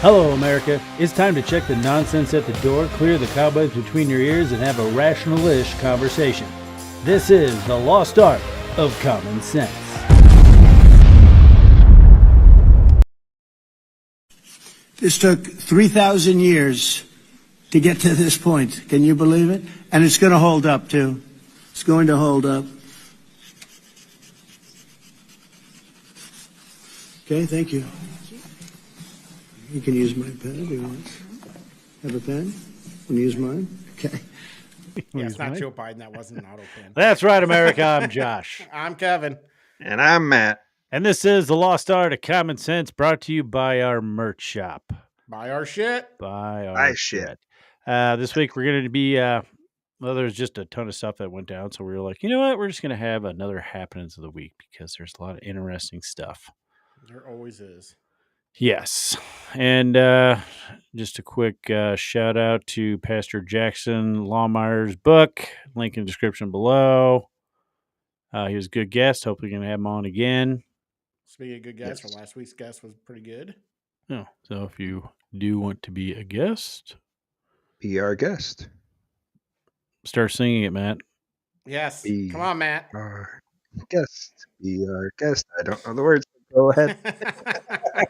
Hello, America. It's time to check the nonsense at the door, clear the cobwebs between your ears, and have a rational-ish conversation. This is the lost art of common sense. This took 3,000 years to get to this point. Can you believe it? And it's going to hold up, too. It's going to hold up. Okay, thank you. You can use my pen if you want. Have a pen? Want to use mine? Okay. Yeah, it's not Joe Biden. That wasn't an auto pen. That's right, America. I'm Josh. I'm Kevin. And I'm Matt. And this is the lost art of common sense, brought to you by our merch shop. Buy our shit. Buy our shit. This week we're going to be, there's just a ton of stuff that went down. So we were like, you know what? We're just going to have another happenings of the week because there's a lot of interesting stuff. There always is. Yes. And just a quick shout out to Pastor Jackson Lahmeyer's book. Link in the description below. He was a good guest. Hopefully, going to have him on again. Speaking of good guests, our last week's guest was pretty good. Oh, so if you do want to be a guest, be our guest. Start singing it, Matt. Yes. Come on, Matt. Our guest. Be our guest. I don't know the words. Go ahead.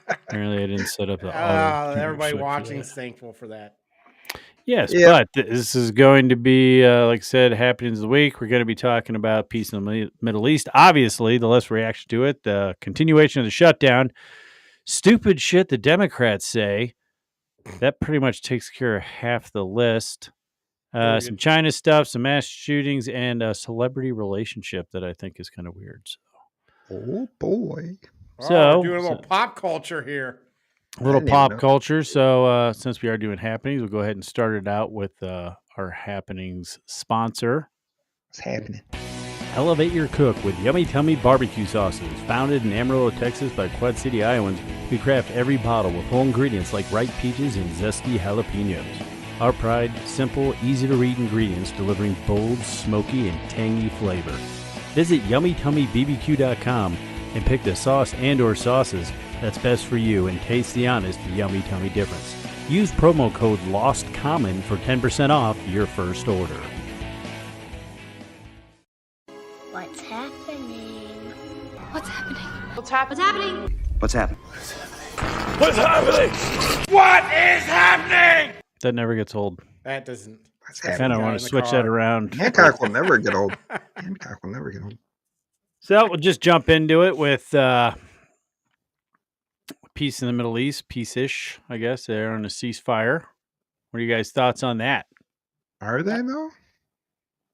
Apparently, I didn't set up the auto. Everybody watching is thankful for that. Yes, but this is going to be, like I said, happenings of the week. We're going to be talking about peace in the Middle East. Obviously, the less reaction to it, the continuation of the shutdown, stupid shit the Democrats say. That pretty much takes care of half the list. Some China stuff, some mass shootings, and a celebrity relationship that I think is kind of weird. So. Oh, boy. So we're doing a little pop culture here. A little pop culture. So since we are doing happenings, we'll go ahead and start it out with our happenings sponsor. What's happening? Elevate your cook with Yummy Tummy barbecue sauces. Founded in Amarillo, Texas by Quad City, Iowans, we craft every bottle with whole ingredients like ripe peaches and zesty jalapenos. Our pride, simple, easy-to-read ingredients delivering bold, smoky, and tangy flavor. Visit YummyTummyBBQ.com and pick the sauce and or sauces that's best for you and taste the honest Yummy Tummy difference. Use promo code LOSTCOMMON for 10% off your first order. What's happening? What's happening? What's happening? What's happening? What's happening? What is happening? That never gets old. That doesn't. I kind of want to switch that around. Hancock will never get old. Hancock will never get old. So we'll just jump into it with peace in the Middle East, peace-ish, I guess. They're on a ceasefire. What are you guys' thoughts on that? Are they, though?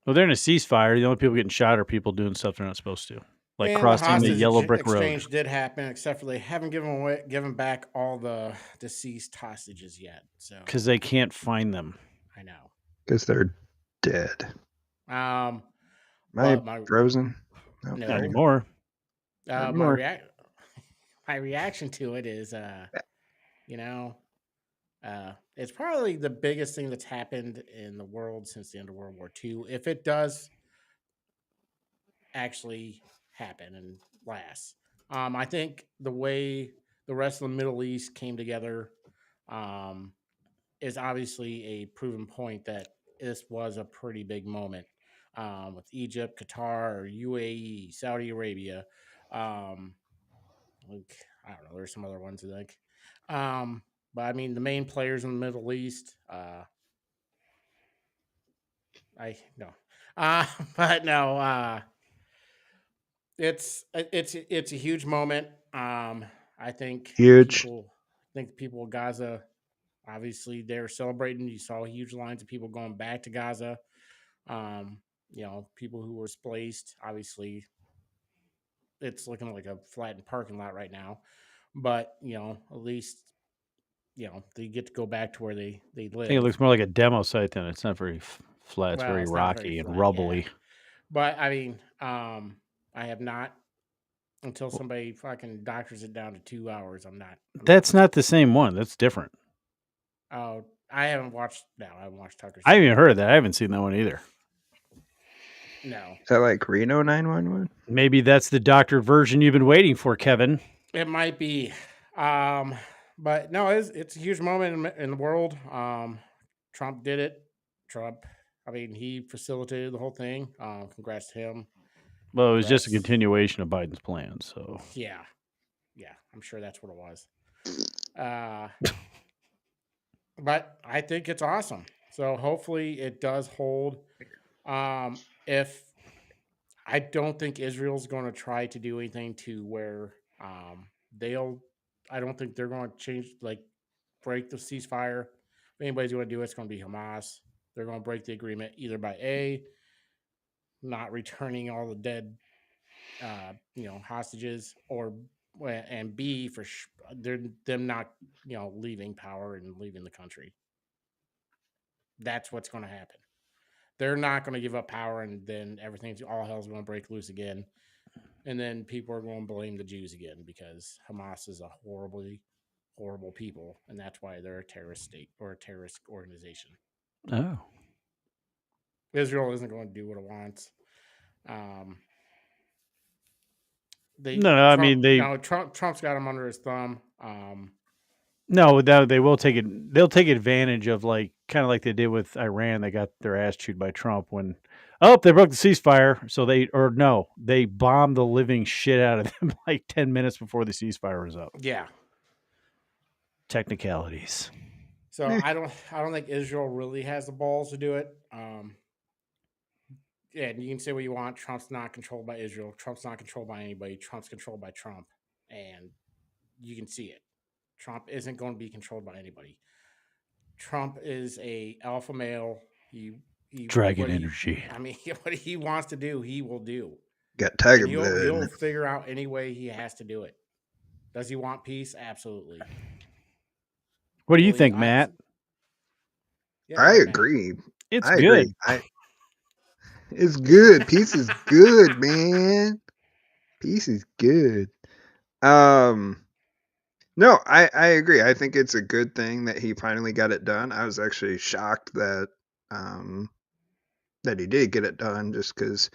Well, they're in a ceasefire. The only people getting shot are people doing stuff they're not supposed to, like crossing the yellow brick road. Exchange did happen, except for they haven't given back all the deceased hostages yet. So because they can't find them. I know. Because they're dead. Am I frozen? No. Not anymore. My reaction to it is, it's probably the biggest thing that's happened in the world since the end of World War II. If it does actually happen and last, I think the way the rest of the Middle East came together is obviously a proven point that this was a pretty big moment. With Egypt, Qatar, UAE, Saudi Arabia. I don't know. There's some other ones, I think. But I mean, the main players in the Middle East. It's a huge moment. I think huge. People of Gaza, obviously, they're celebrating. You saw huge lines of people going back to Gaza. People who were displaced, obviously it's looking like a flattened parking lot right now, but at least they get to go back to where they live. I think it looks more like a demo site than it's not very flat. It's very rocky and rubbly. Yeah. But I mean, I have not until somebody fucking doctors it down to 2 hours. That's not the same one. That's different. Oh, I haven't watched Tucker. I haven't even heard of that. I haven't seen that one either. No. Is that like Reno 911? Maybe that's the doctored version you've been waiting for, Kevin. It might be. But no, it's a huge moment in the world. Trump did it. He facilitated the whole thing. Congrats to him. Well, it was just a Congrats. continuation of Biden's plan. So Yeah, I'm sure that's what it was. Uh, but I think it's awesome. So hopefully it does hold. If I don't think Israel's going to try to do anything to where they'll. I don't think they're going to change, like, break the ceasefire. If anybody's going to do it, it's going to be Hamas. They're going to break the agreement either by not returning all the dead, hostages, and B, they're them not, leaving power and leaving the country. That's what's going to happen. They're not going to give up power, and then all hell's going to break loose again. And then people are going to blame the Jews again because Hamas is a horribly horrible people, and that's why they're a terrorist state or a terrorist organization. oh, Israel isn't going to do what it wants. Trump's got them under his thumb. no, they will take it. They'll take advantage of, like, kind of like they did with Iran. They got their ass chewed by Trump when, they broke the ceasefire. So they bombed the living shit out of them like 10 minutes before the ceasefire was up. Yeah. Technicalities. So I don't think Israel really has the balls to do it. Yeah, and you can say what you want. Trump's not controlled by Israel. Trump's not controlled by anybody. Trump's controlled by Trump, and you can see it. Trump isn't going to be controlled by anybody. Trump is a alpha male. He Dragon energy. What he wants to do, he will do. Got tiger He'll blood. figure out any way he has to do it. Does he want peace? Absolutely. What do you think, Matt? Yeah, I Matt. agree. It's I good. agree. It's good. Peace is good, man. Peace is good. No, I agree. I think it's a good thing that he finally got it done. I was actually shocked that he did get it done, just because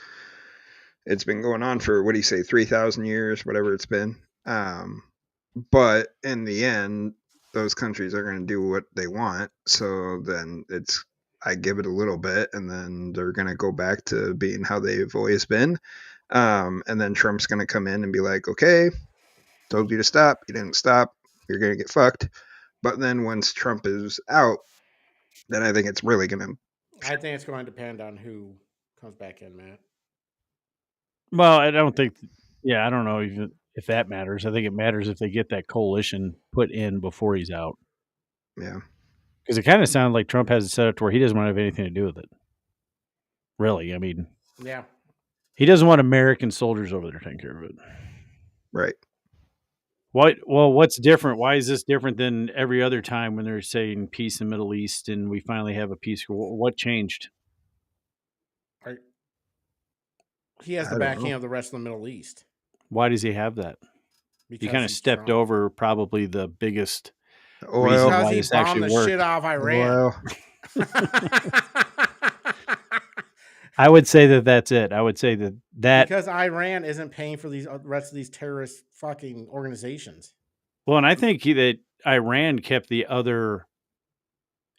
it's been going on for, what do you say, 3,000 years, whatever it's been. But in the end, those countries are going to do what they want. So then I give it a little bit, and then they're going to go back to being how they've always been. And then Trump's going to come in and be like, okay, told you to stop. You didn't stop. You're going to get fucked. But then once Trump is out, then I think it's really going to... I think it's going to depend on who comes back in, Matt. Well, I don't think... Yeah, I don't know even if that matters. I think it matters if they get that coalition put in before he's out. Yeah. Because it kind of sounded like Trump has it set up to where he doesn't want to have anything to do with it. Really, yeah, he doesn't want American soldiers over there taking care of it. Right. What's different? Why is this different than every other time when they're saying peace in the Middle East and we finally have a peace? What changed? He has the backing of the rest of the Middle East. Why does he have that? Because he kind of stepped over probably the biggest oil. Because he bombed the shit out of Iran. Oil. I would say that's it. I would say that because Iran isn't paying for these rest of these terrorist fucking organizations. Well, and I think that Iran kept the other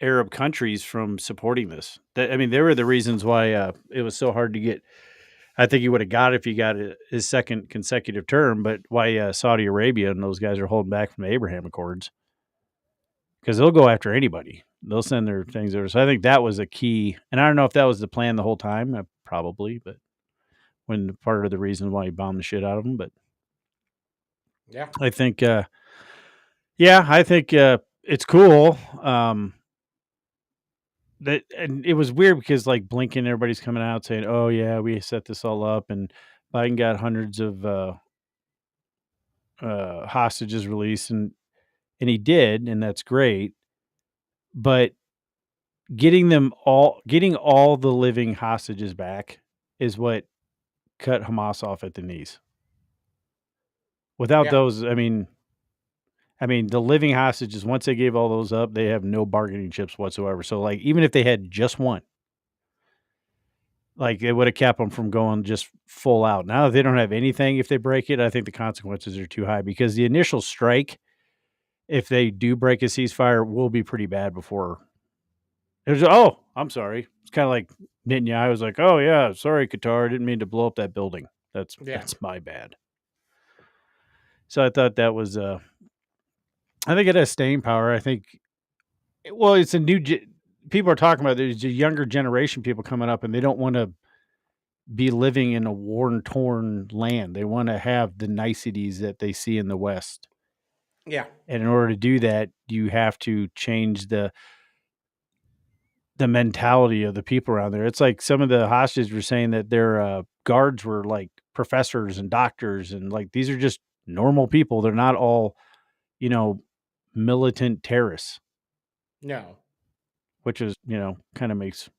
Arab countries from supporting this. They were the reasons why it was so hard to get. I think he would have got it if he got his second consecutive term, but why Saudi Arabia and those guys are holding back from the Abraham Accords? Because they'll go after anybody. They'll send their things over. So I think that was a key. And I don't know if that was the plan the whole time, probably, but when part of the reason why he bombed the shit out of them. But yeah, I think, it's cool. And it was weird because, like, Blinken, everybody's coming out saying, "Oh yeah, we set this all up," and Biden got hundreds of hostages released, and he did, and that's great. But getting all the living hostages back is what cut Hamas off at the knees. Without those, the living hostages, once they gave all those up, they have no bargaining chips whatsoever. So, like, even if they had just one, like, it would have kept them from going just full out. Now that they don't have anything, if they break it, I think the consequences are too high because the initial strike if they do break a ceasefire, will be pretty bad before. Oh, I'm sorry. It's kind of like Ninya. I was like, oh yeah, sorry, Qatar. I didn't mean to blow up that building. That's my bad. So I thought that was. I think it has staying power. I think. Well, it's a new. People are talking about there's a younger generation people coming up, and they don't want to be living in a war-torn land. They want to have the niceties that they see in the West. Yeah. And in order to do that, you have to change the mentality of the people around there. It's like some of the hostages were saying that their guards were like professors and doctors, and like these are just normal people. They're not all, militant terrorists. No. Which is, kind of makes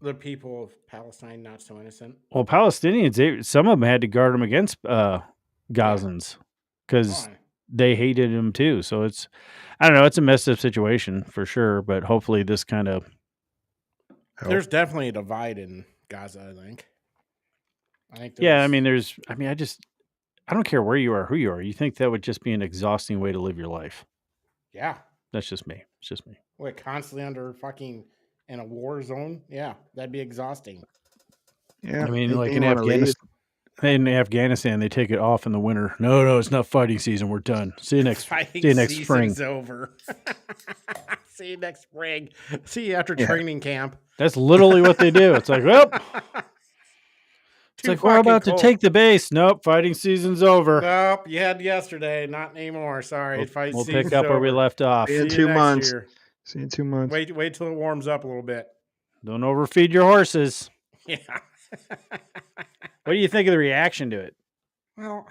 the people of Palestine not so innocent. Well, Palestinians, some of them had to guard them against Gazans because they hated them too. So it's, I don't know, it's a messed up situation for sure. But hopefully this kind of. There's definitely a divide in Gaza, I think. Yeah, I mean, I don't care where you are, who you are. You think that would just be an exhausting way to live your life? Yeah. That's just me. It's just me. What, constantly under fucking in a war zone? Yeah, that'd be exhausting. Yeah. I mean, like in Afghanistan, they take it off in the winter. No, it's not fighting season. We're done. See you next spring. It's over. See you next spring. See you after training camp. That's literally what they do. It's like, well, it's like we're about to take the base. Nope, fighting season's over. Nope, you had yesterday, not anymore. Sorry, we'll pick up where we left off. See you in 2 months. See you in 2 months. Wait till it warms up a little bit. Don't overfeed your horses. Yeah. What do you think of the reaction to it? Well,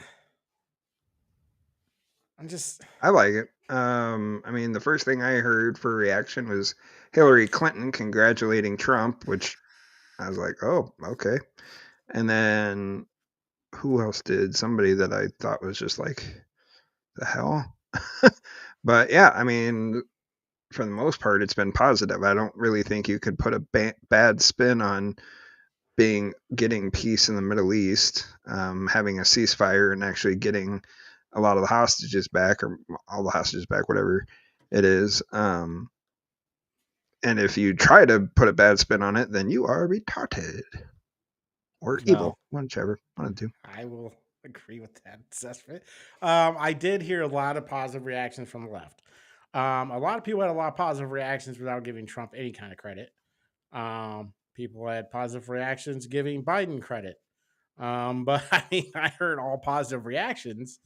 I like it. I mean, the first thing I heard for reaction was Hillary Clinton congratulating Trump, which I was like, oh, okay. And then who else did? Somebody that I thought was just like, the hell? But yeah, I mean, for the most part, it's been positive. I don't really think you could put a bad spin on getting peace in the Middle East, having a ceasefire and actually getting a lot of the hostages back, or all the hostages back, whatever it is. And if you try to put a bad spin on it, then you are retarded or evil, whichever one of the two. I will agree with that assessment. I did hear a lot of positive reactions from the left. A lot of people had a lot of positive reactions without giving Trump any kind of credit. People had positive reactions giving Biden credit. But I mean, I heard all positive reactions,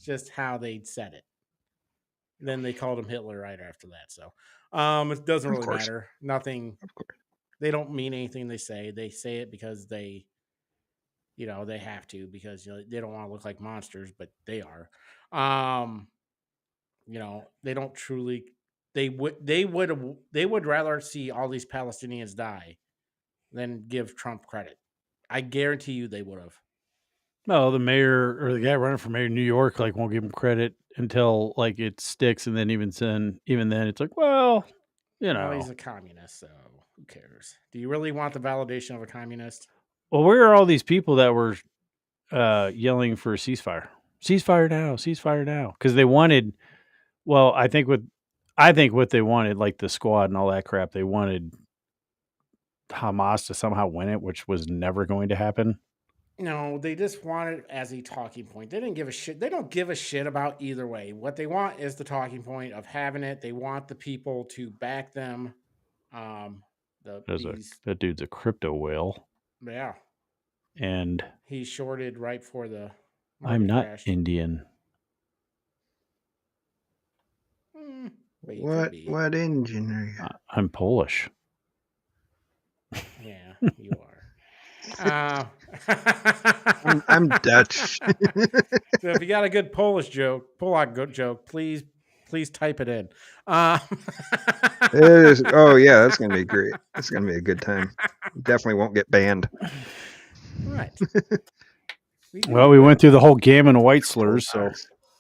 just how they'd said it. Then they called him Hitler right after that. So it doesn't really matter. Nothing. Of course. They don't mean anything they say. They say it because they have to, because they don't want to look like monsters, but they are. They don't truly. They would rather see all these Palestinians die than give Trump credit. I guarantee you they would have. No, the mayor or the guy running for mayor in New York won't give him credit until it sticks, and then even then it's like, well, Well, he's a communist, so who cares? Do you really want the validation of a communist? Well, where are all these people that were yelling for a ceasefire? Ceasefire now, because they wanted. Well, I think what they wanted, like the squad and all that crap, they wanted Hamas to somehow win it, which was never going to happen. No, they just want it as a talking point. They didn't give a shit. They don't give a shit about either way. What they want is the talking point of having it. They want the people to back them. That dude's a crypto whale. Yeah. And he shorted right before the I'm not crash. Indian. What engine are you? I'm Polish. Yeah, you are. I'm Dutch. So if you got a good Polish joke, please type it in. It is, oh yeah, that's gonna be great. It's gonna be a good time. Definitely won't get banned. Right. We went through the whole gamut of white slurs, so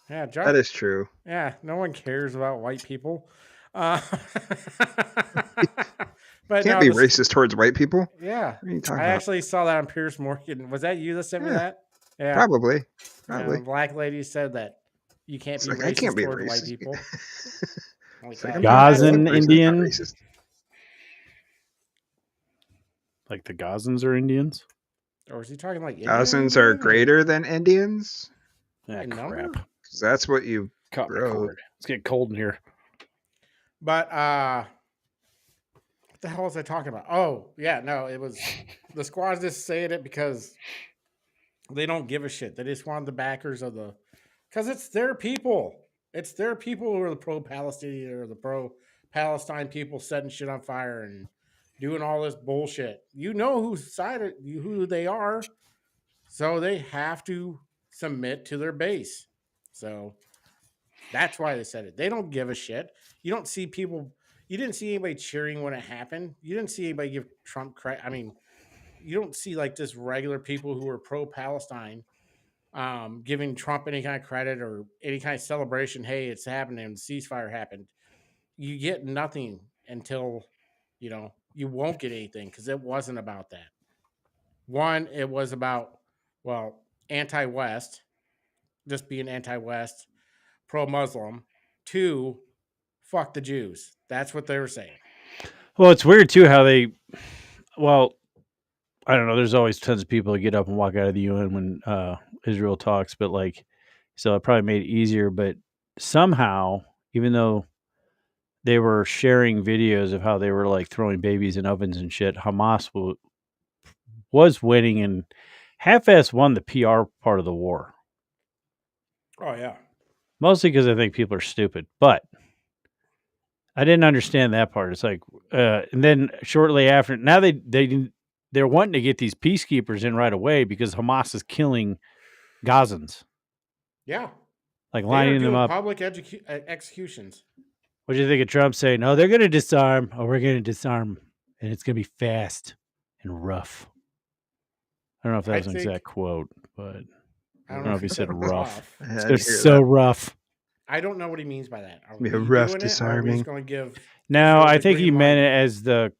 yeah, that is true. Yeah, no one cares about white people. But can't be racist towards white people. Yeah, I actually saw that on Piers Morgan. Was that you that sent me that? Yeah, probably. The black lady said that You can't It's be like, I racist can't be toward the white racist. people. It's like, I'm Gazan not Indian? racist. Like the Gazans are Indians? Or is he talking like Gazans are greater than Indians? Ah, in crap. number? Because that's what you Caught my wrote. cord. It's getting cold in here. But what the hell was I talking about? Oh, yeah, no, it was the squad's just saying it because they don't give a shit. They just want the backers of the, because it's their people. It's their people who are the pro-Palestinian or the pro-Palestine people setting shit on fire and doing all this bullshit. You know whose side who they are, so they have to submit to their base. So that's why they said it. They don't give a shit. You don't see people. You didn't see anybody cheering when it happened. You didn't see anybody give Trump credit. I mean, you don't see like just regular people who are pro-Palestine giving Trump any kind of credit or any kind of celebration. Hey, it's happening. The ceasefire happened. You get nothing until you won't get anything because it wasn't about that. One, it was about anti-West, just being anti-West, pro-Muslim. Two, fuck the Jews. That's what they were saying. Well, it's weird too how they. Well, I don't know. There's always tons of people that get up and walk out of the UN when Israel talks, but like, so it probably made it easier. But somehow, even though they were sharing videos of how they were like throwing babies in ovens and shit, Hamas was winning and half-ass won the PR part of the war. Oh yeah, Mostly because I think people are stupid, but I didn't understand that part. It's like, and then shortly after, now they're wanting to get these peacekeepers in right away because Hamas is killing Gazans, yeah. like They are lining them doing up. public executions. What do you think of Trump saying, "Oh, they're going to disarm. Oh, we're going to disarm, and it's going to be fast and rough." I don't know if that was an exact quote, but I don't know if he said rough. I It's had going to to be hear so that. rough. I don't know what he means by that. Are Be we a rough doing it, or are we disarming. just going to give? No, Israel I the think he green meant light? it as the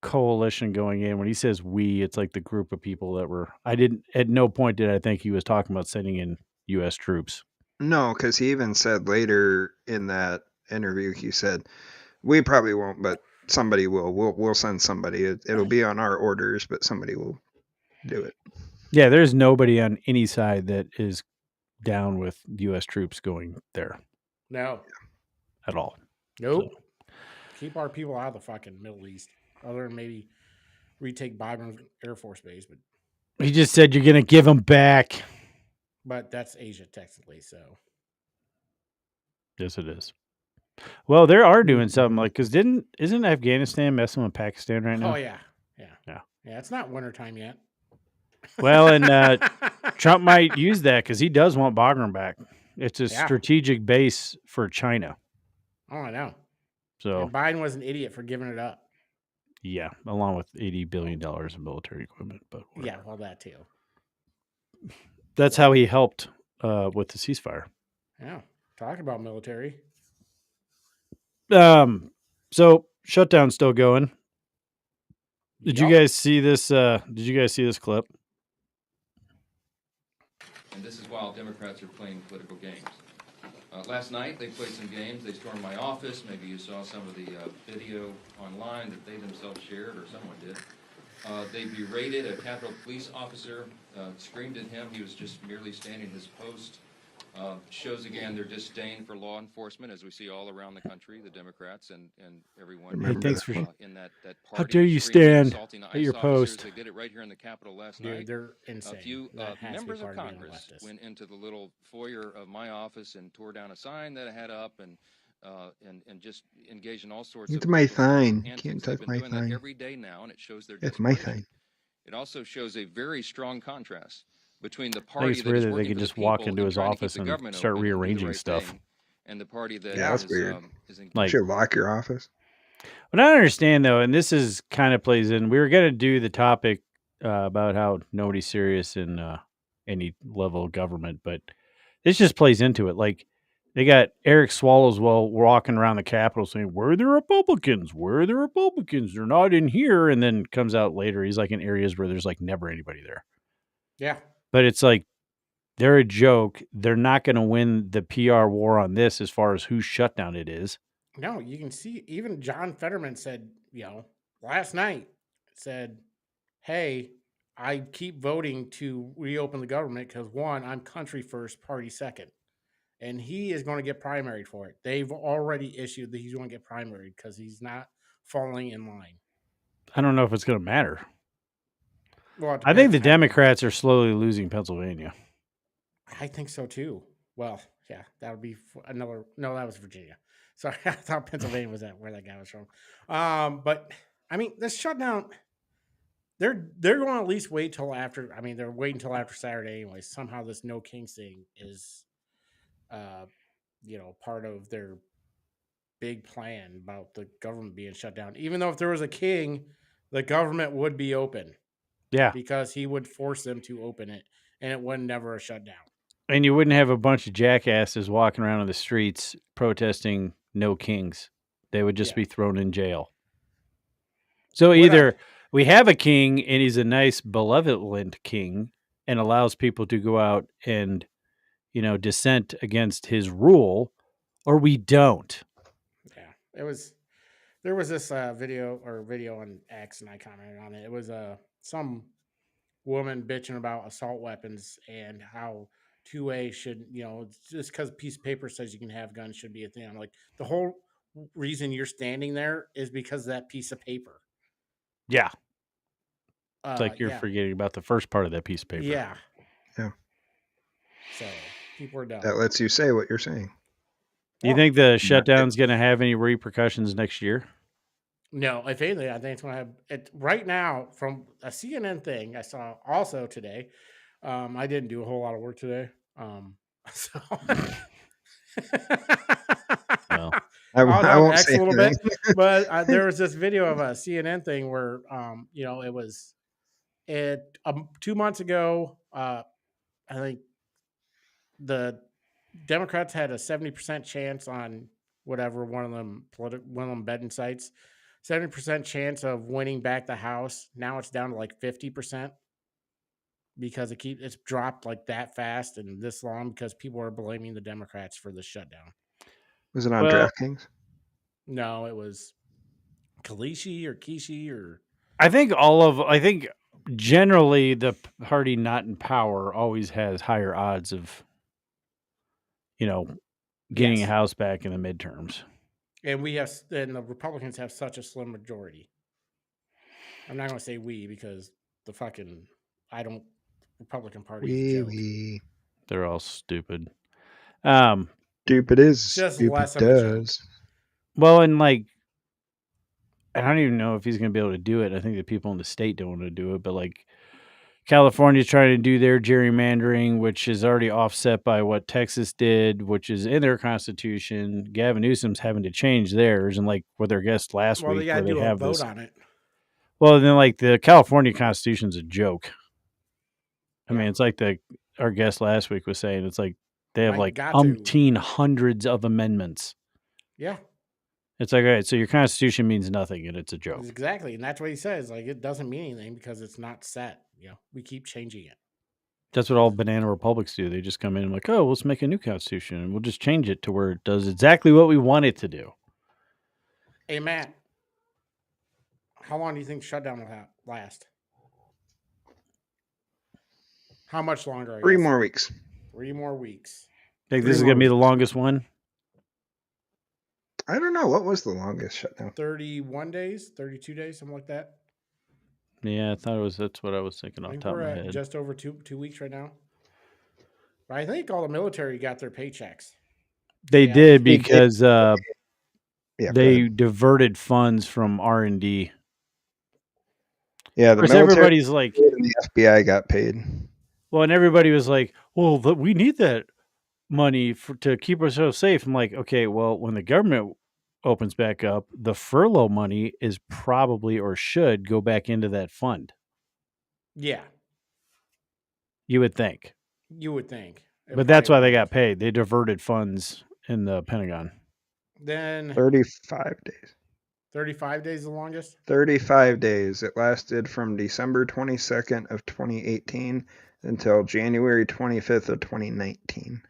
coalition going in. When he says we, it's like the group of people that were. I didn't. At no point did I think he was talking about sending in U.S. troops. No, because he even said later in that interview, he said, "We probably won't, but somebody will. We'll send somebody. It'll be on our orders, but somebody will do it." Yeah, there's nobody on any side that is down with U.S. troops going there No, at all. nope. Keep our people out of the fucking Middle East, other than maybe retake Bagram Air Force Base, He just said you're going to give them back. but that's Asia technically. So Yes, it is. Well, they are doing something like because isn't Afghanistan messing with Pakistan right now? oh yeah. Yeah. It's not wintertime yet. Well, and Trump might use that because he does want Bagram back. It's a Yeah. strategic base for China. Oh, I know. So And Biden was an idiot for giving it up. yeah, along with $80 billion in military equipment. But Yeah, well, that too. that's how he helped with the ceasefire. Yeah, talking about military. So shutdown's still going. Did you Yup. guys see this? Did you guys see this clip? And this is while Democrats are playing political games. Last night, they played some games. They stormed my office. Maybe you saw some of the video online that they themselves shared, or someone did. They berated a Capitol Police officer, screamed at him. He was just merely standing his post. Shows again their disdain for law enforcement, as we see all around the country, the Democrats and everyone Hey, thanks for in that party. How dare you screaming, stand assaulting at your ICE officers. post? They did it right here in the Capitol last Dude, night. they're insane. A few That has to be members of part being a Congress leftist. went into the little foyer of my office and tore down a sign that I had up and just engaged in all sorts It's of my political sign. antics. Can't They've touch been my doing that sign. every day now, and it shows their It's my desperation. sign. It also shows a very strong contrast between the I think party it's that weird is that they working can for the just walk people into and his trying to keep office the and government start open and do the rearranging right stuff. thing, and the party that Yeah, that's weird. is You Like- should lock your office. What I don't understand though, and this is kind of plays in. We were going to do the topic about how nobody's serious in any level of government, but this just plays into it. Like they got Eric Swallowswell walking around the Capitol saying, "Where are the Republicans? Where are the Republicans? They're not in here." And then comes out later, he's like in areas where there's like never anybody there. Yeah. But it's like They're a joke. They're not going to win the PR war on this as far as whose shutdown it is. No, you can see even John Fetterman said, last night said, hey, I keep voting to reopen the government because one, I'm country first, party second. And he is going to get primaried for it. They've already issued that he's going to get primaried because he's not falling in line. I don't know if it's going to matter. Well, it I think depends the how- Democrats are slowly losing Pennsylvania. I think so too. Well, yeah, that would be another. No, that was Virginia. Sorry, I thought Pennsylvania was where that guy was from. But I mean, this shutdown, they're going to at least wait till after. I mean, they're waiting until after Saturday anyway. Somehow, this no kings thing is, part of their big plan about the government being shut down. Even though if there was a king, the government would be open. Yeah. Because he would force them to open it, and it would never a shutdown. And you wouldn't have a bunch of jackasses walking around in the streets protesting no kings. They would just be thrown in jail. So either we have a king and he's a nice, benevolent king and allows people to go out and, dissent against his rule, or we don't. Yeah, there was this video on X, and I commented on it. It was some woman bitching about assault weapons and how 2A should, just because a piece of paper says you can have guns should be a thing. I'm like, the whole reason you're standing there is because of that piece of paper. Yeah. It's like you're forgetting about the first part of that piece of paper. Yeah. Yeah. So people are dumb. That lets you say what you're saying. Do you think the shutdown's going to have any repercussions next year? No, if anything, I think it's going to have it right now from a CNN thing I saw also today. I didn't do a whole lot of work today. So well, I won't say a little bit, but there was this video of a CNN thing where, it was 2 months ago. I think the Democrats had a 70% chance on whatever one of them betting sites, 70% chance of winning back the House. Now it's down to like 50% because it's dropped like that fast and this long because people are blaming the Democrats for the shutdown. Was it on DraftKings? No, it was Kishi or. I think generally the party not in power always has higher odds of, getting a house back in the midterms. And the Republicans have such a slim majority. I'm not going to say we because the Republican Party is a joke. They're all stupid. Stupid is just stupid less does. Well, and I don't even know if he's going to be able to do it. I think the people in the state don't want to do it, but California's trying to do their gerrymandering, which is already offset by what Texas did, which is in their constitution. Gavin Newsom's having to change theirs, and with their guest last week, they got to do a vote on it. Well, then the California Constitution's a joke. I mean, it's like our guest last week was saying. It's like they have umpteen hundreds of amendments. Yeah. It's like, all right, so your Constitution means nothing, and it's a joke. Exactly, and that's what he says. It doesn't mean anything because it's not set. We keep changing it. That's what all banana republics do. They just come in and let's make a new Constitution, and we'll just change it to where it does exactly what we want it to do. Hey, Matt, how long do you think shutdown will last? How much longer? 3 more weeks. 3 more weeks. Think this is going to be the longest one? I don't know. What was the longest shutdown? 31 days, 32 days, something like that. Yeah, I thought that's what I was thinking off the top of my head. Just over 2 weeks right now. But I think all the military got their paychecks. They did because they diverted funds from R&D. Yeah, the military everybody's and the FBI got paid. Well, and everybody was like, well, we need that money to keep ourselves safe. I'm like, okay, well, when the government opens back up, the furlough money is probably or should go back into that fund. Yeah. You would think. But that's why they got paid. They diverted funds in the Pentagon. Then 35 days. 35 days is the longest? 35 days. It lasted from December 22nd of 2018 until January 25th of 2019.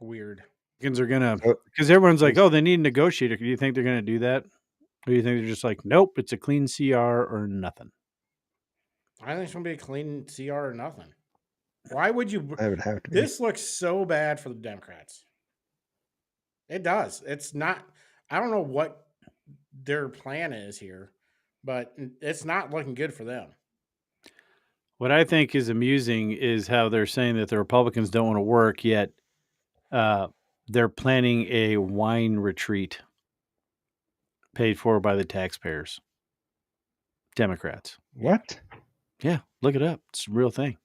Weird. Republicans are gonna, So- because everyone's like, oh, they need a negotiator. Do you think they're gonna do that, or do you think they're just like, nope, it's a clean CR or nothing? I think it's going to be a clean CR or nothing. Why would you? I would have to be. This looks so bad for the Democrats. It does. It's not. I don't know what their plan is here, but it's not looking good for them. What I think is amusing is how they're saying that the Republicans don't want to work, yet they're planning a wine retreat paid for by the taxpayers. Democrats. What? Yeah, look it up. It's a real thing.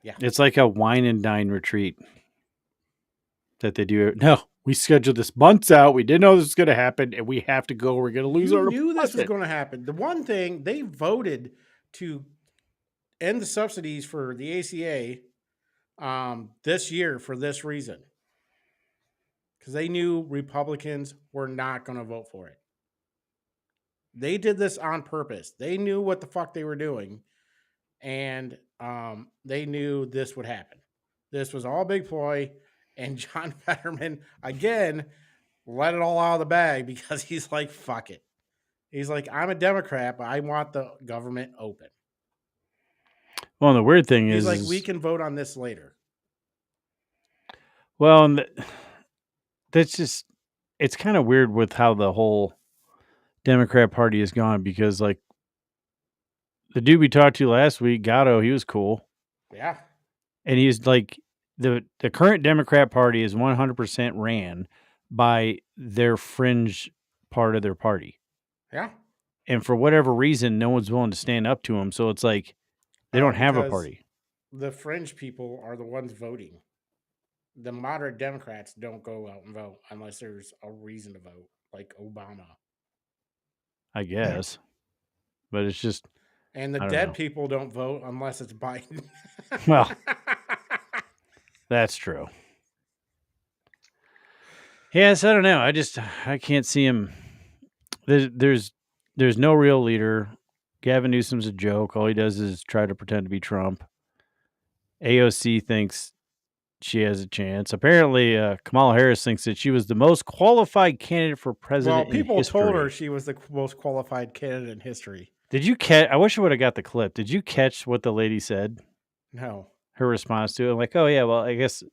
Yeah. It's like a wine and dine retreat that they do. No, we scheduled this months out. We didn't know this was going to happen, and we have to go. We're going to lose our You knew this was deposit. going to happen. The one thing they voted to end the subsidies for the ACA this year for this reason, because they knew Republicans were not going to vote for it. They did this on purpose. They knew what the fuck they were doing, and they knew this would happen. This was all a big ploy, and John Fetterman, again, let it all out of the bag because he's like, fuck it. He's like, I'm a Democrat, but I want the government open. Well, the weird thing He's is, like, we can vote on this later. well, and that's just, it's kind of weird with how the whole Democrat Party has gone, because like the dude we talked to last week, Gatto, he was cool. Yeah. And he's like, the current Democrat Party is 100% ran by their fringe part of their party. Yeah. And for whatever reason, no one's willing to stand up to them. So it's like they don't have a Because party. The fringe people are the ones voting. The moderate Democrats don't go out and vote unless there's a reason to vote, like Obama. I guess. But it's just, And the I don't dead know. people don't vote unless it's Biden. Well, that's true. Yes, I don't know. I can't see him. There's no real leader. Gavin Newsom's a joke. All he does is try to pretend to be Trump. AOC thinks she has a chance. Apparently, Kamala Harris thinks that she was the most qualified candidate for president. Well, people in history. told her she was the most qualified candidate in history. Did you catch? I wish I would have got the clip. Did you catch what the lady said? No. Her response to it, like, "Oh yeah, well, I guess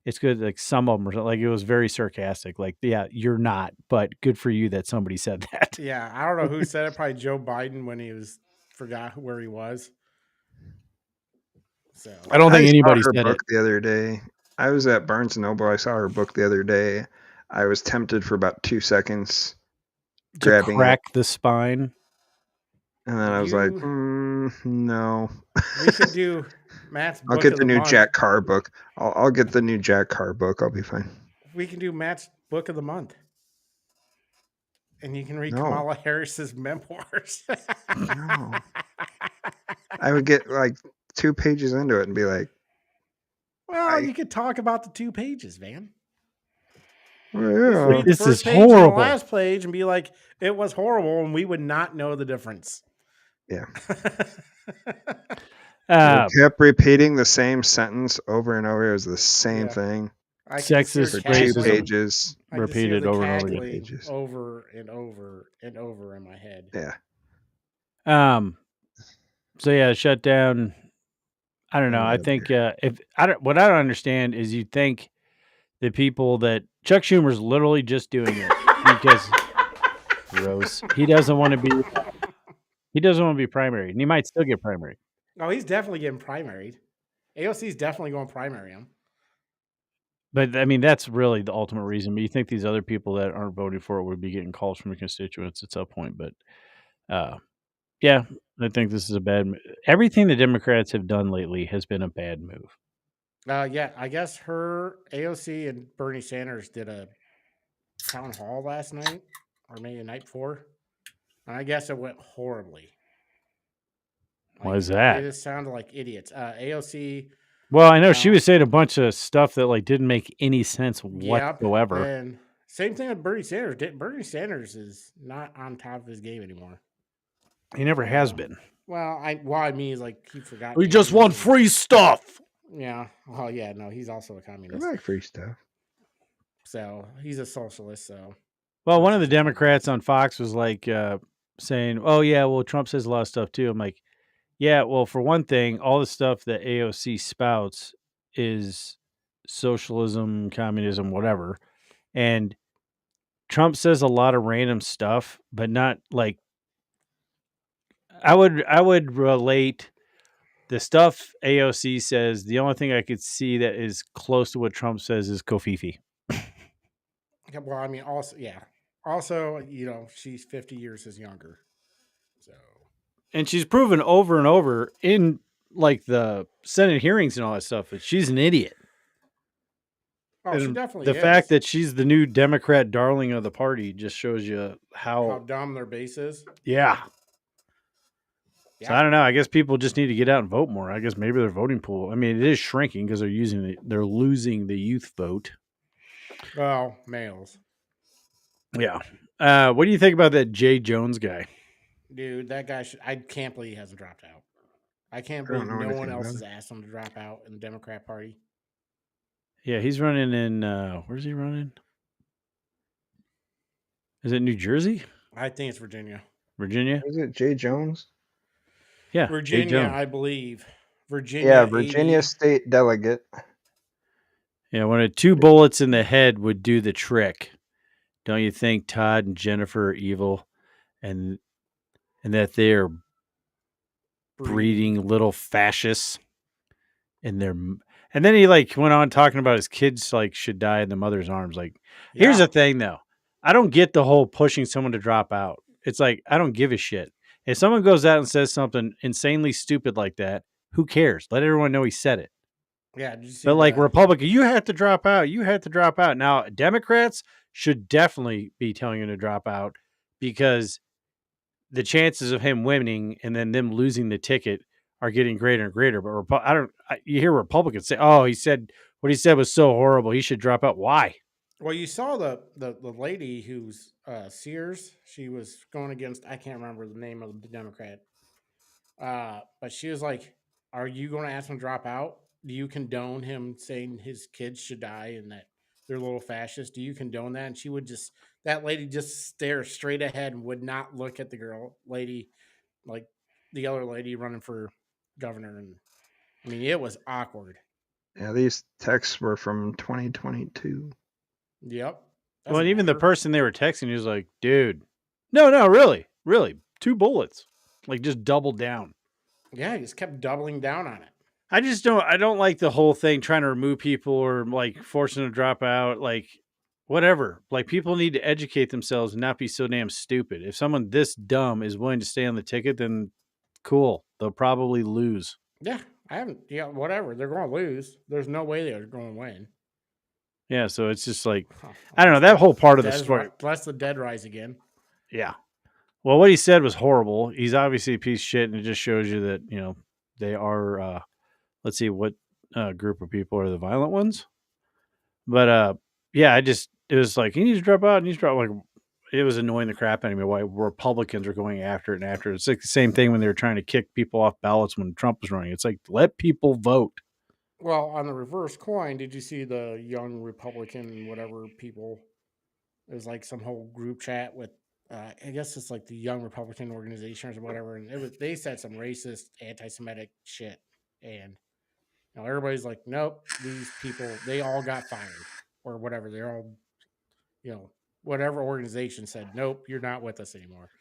it's good." Like some of them were like, it was very sarcastic. Like, yeah, you're not, but good for you that somebody said that. Yeah, I don't know who said it. Probably Joe Biden when he forgot where he was. So I don't think anybody saw her said book it. the other day. I was at Barnes & Noble. I saw her book the other day. I was tempted for about 2 seconds To grabbing crack the spine. it, and then I was like, no. we could do Matt's book I'll get of the new month. Jack Carr book. I'll get the new Jack Carr book. I'll be fine. We can do Matt's book of the month. And you can read No. Kamala Harris's memoirs. No. I would get like 2 pages into it and be like, Well, you could talk about the 2 pages, man. well, Read yeah. the This first is page and horrible. the last page and be like, it was horrible, and we would not know the difference. Yeah. Uh, They kept repeating the same sentence over and over. It was the same Yeah. thing I can just see her Sexist, for cackling. 2 racism. pages. I can just see her repeated over and over again. cackling Pages. over and over and over in my head. Yeah. So yeah, shut down. I don't know. Oh, I think what I don't understand is you think the people that Chuck Schumer's literally just doing it because gross. He doesn't want to be primary, and he might still get primary. Oh, he's definitely getting primaried. AOC's definitely going primary him. But I mean, that's really the ultimate reason. But you think these other people that aren't voting for it would be getting calls from their constituents at some point? But yeah, I think this is a bad. Everything the Democrats have done lately has been a bad move. Yeah, I guess AOC and Bernie Sanders did a town hall last night, or maybe the night before, and I guess it went horribly. Why is that? They just sounded like idiots. AOC. Well, I know she was saying a bunch of stuff that like didn't make any sense Yep, whatsoever. and Same thing with Bernie Sanders. Bernie Sanders is not on top of his game anymore. He never has been. Well, I mean is like he forgot. We just want communism. free stuff. Yeah. Oh yeah. No, he's also a I communist. like free stuff. So he's a socialist. So Well, one of the Democrats on Fox was like saying, "Oh yeah, well Trump says a lot of stuff too." I'm like, "Yeah, well for one thing, all the stuff that AOC spouts is socialism, communism, whatever, and Trump says a lot of random stuff, but not like I would relate the stuff AOC says. The only thing I could see that is close to what Trump says is Kofifi. yeah, well, I mean also she's 50 years his younger. So And she's proven over and over in like the Senate hearings and all that stuff that she's an idiot. she And definitely the is. fact that she's the new Democrat darling of the party just shows you how dumb their base is. Yeah. Yeah. So I don't know. I guess people just need to get out and vote more. I guess maybe their voting pool. I mean, it is shrinking because they're losing the youth vote. Well, males. Yeah. What do you think about that Jay Jones guy? Dude, that guy I can't believe he hasn't dropped out. I can't I don't believe know no one anything else about has it. asked him to drop out in the Democrat Party. Yeah, he's running in where's he running? Is it New Jersey? I think it's Virginia. Virginia? Is it Jay Jones? Yeah. Jay Virginia, Jones. I believe. Virginia. Yeah, Virginia 80. State Delegate. Yeah, when 2 bullets in the head would do the trick. Don't you think Todd and Jennifer are evil and that they are breeding little fascists in their and then he like went on talking about his kids like should die in the mother's arms. Like, here's the thing though. I don't get the whole pushing someone to drop out. It's like I don't give a shit. If someone goes out and says something insanely stupid like that, who cares? Let everyone know he said it. Yeah, did you see But like that? Republican, you have to drop out. You have to drop out. Now, Democrats should definitely be telling him to drop out because the chances of him winning and then them losing the ticket are getting greater and greater. But you hear Republicans say, "Oh, he said what he said was so horrible. He should drop out." Why? Well, you saw the lady who's Sears. She was going against, I can't remember the name of the Democrat. But she was like, "Are you going to ask him to drop out? Do you condone him saying his kids should die and that they're little fascists? Do you condone that?" And she would that lady just stare straight ahead and would not look at the lady, like the other lady running for governor. And I mean, it was awkward. Yeah, these texts were from 2022. Yep. Well, and even the person they were texting, he was like, "Dude, no, really, 2 bullets." Like, just doubled down. Yeah, he just kept doubling down on it. I don't like the whole thing trying to remove people or like forcing them to drop out. Like, whatever. Like, people need to educate themselves and not be so damn stupid. If someone this dumb is willing to stay on the ticket, then cool. They'll probably lose. Yeah, whatever. They're going to lose. There's no way they're going to win. Yeah, so it's just like, I don't know, that whole part of the story. Unless the dead rise again. Yeah. Well, what he said was horrible. He's obviously a piece of shit, and it just shows you that, they are, let's see, what group of people are the violent ones? But, yeah, it was like, he needs to drop out, like, it was annoying the crap out of me why Republicans are going after it and after it. It's like the same thing when they were trying to kick people off ballots when Trump was running. It's like, let people vote. Well, on the reverse coin, did you see the young Republican, whatever people? It was like some whole group chat with, I guess it's like the Young Republican organizations or whatever, and they said some racist, anti-Semitic shit, and everybody's like, nope, these people, they all got fired or whatever. They're all, whatever organization said, nope, you're not with us anymore.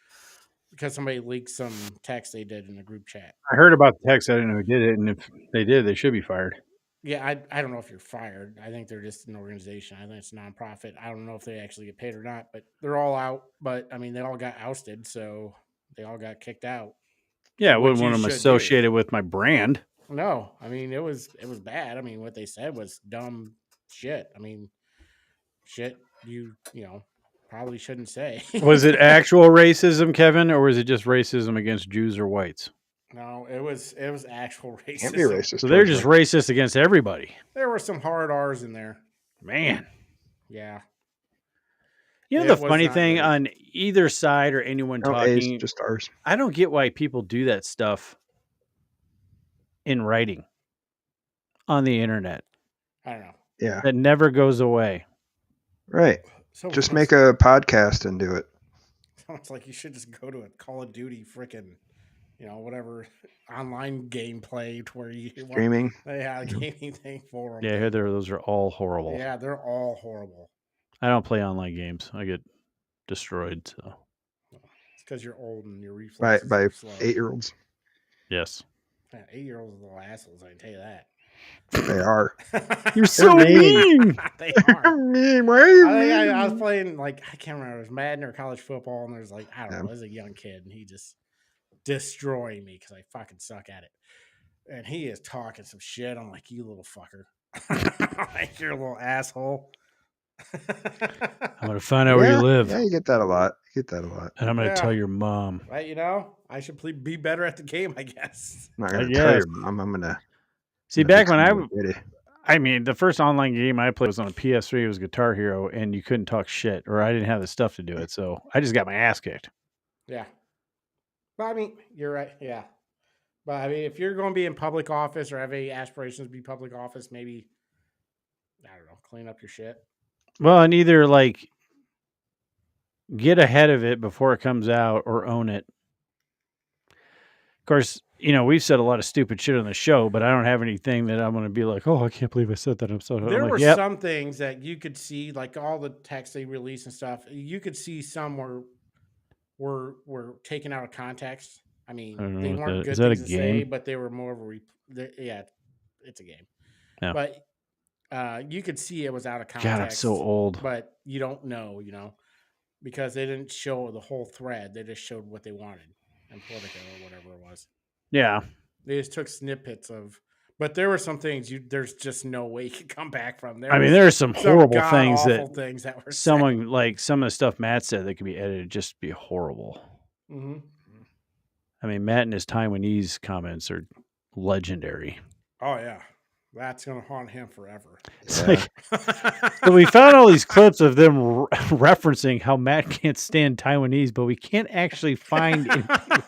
Because somebody leaked some text they did in the group chat. I heard about the text. I didn't know who did it. And if they did, they should be fired. Yeah, I don't know if you're fired. I think they're just an organization. I think it's a nonprofit. I don't know if they actually get paid or not, but they're all out. But, I mean, they all got ousted, so they all got kicked out. Yeah, I wouldn't want them associated with my brand. No, I mean, it was bad. I mean, what they said was dumb shit. I mean, shit you probably shouldn't say. Was it actual racism, Kevin, or was it just racism against Jews or whites? No, it was actual racism. Can't be racist. So they're just racist against everybody. There were some hard R's in there. Man. Yeah. You know, It the was funny not thing great. on either side or anyone No A's, talking, just R's. I don't get why people do that stuff in writing on the internet. I don't know. Yeah, That never goes away. right. So Just make a podcast and do it. Sounds like you should just go to a Call of Duty freaking, whatever online gameplay to where you Streaming. a gaming thing for them. Yeah, I hear those are all horrible. Yeah, they're all horrible. I don't play online games. I get destroyed. So It's because you're old and your reflexes By are slow. 8-year-olds. Yes. Yeah, 8-year-olds are little assholes. I can tell you that. They are. You're so mean. They are. Mean. Why are you I was mean? playing I can't remember. It was Madden or college football, and there's I don't know. I was a young kid, and he just destroyed me because I fucking suck at it. And he is talking some shit. I'm like, you little fucker. Like, you're a little asshole. I'm going to find out where you live. Yeah, you get that a lot. And I'm going to tell your mom. Right, I should be better at the game, I guess. I'm not going to tell your mom. I'm going to. See, back when the first online game I played was on a PS3. It was Guitar Hero, and you couldn't talk shit, or I didn't have the stuff to do it. So I just got my ass kicked. Yeah. But I mean, you're right. Yeah. But I mean, if you're going to be in public office or have any aspirations to be public office, maybe, I don't know, clean up your shit. Well, and either get ahead of it before it comes out or own it. Of course, we've said a lot of stupid shit on the show, but I don't have anything that I'm going to be like, oh, I can't believe I said that. I'm so. There I'm were yep. some things that you could see, like all the text they released and stuff. You could see some were taken out of context. I mean, they weren't good things to say, but they were more of a it's a game. Yeah. But you could see it was out of context. God, I'm so old. But you don't know, because they didn't show the whole thread. They just showed what they wanted in Politico or whatever it was. Yeah. They just took snippets of, but there were some things there's just no way you could come back from. There are some horrible things that were someone said. Some of the stuff Matt said that could be edited just be horrible. Mm-hmm. I mean, Matt and his Taiwanese comments are legendary. Oh yeah, that's gonna haunt him forever. It's so we found all these clips of them referencing how Matt can't stand Taiwanese, but we can't actually find anything.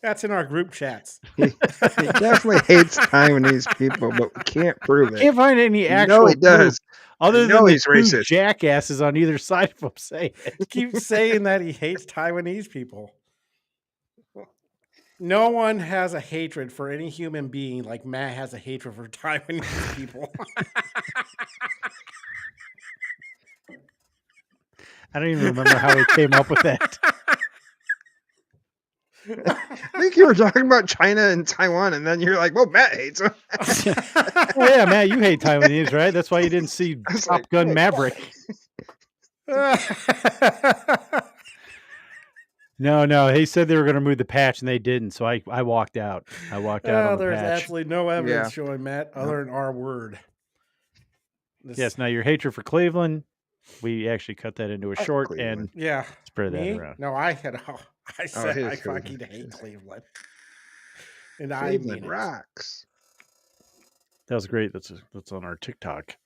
That's in our group chats. He definitely hates Taiwanese people, but we can't prove it. Can't find any actual. No, he does. Other than he's racist. Jackasses on either side of him say it. Keep saying that he hates Taiwanese people. No one has a hatred for any human being like Matt has a hatred for Taiwanese people. I don't even remember how he came up with that. I think you were talking about China and Taiwan, and then you're like, well, Matt hates them. Oh, yeah, Matt, you hate Taiwanese, right? That's why you didn't see Top Gun Maverick. No. He said they were going to move the patch, and they didn't, so I walked out. On the there's patch. absolutely no evidence showing Matt other than our word. Yes, now your hatred for Cleveland, we actually cut that into a short Cleveland. and spread that around. No, I said I fucking hate Cleveland. And Cleveland rocks. That was great. That's on our TikTok.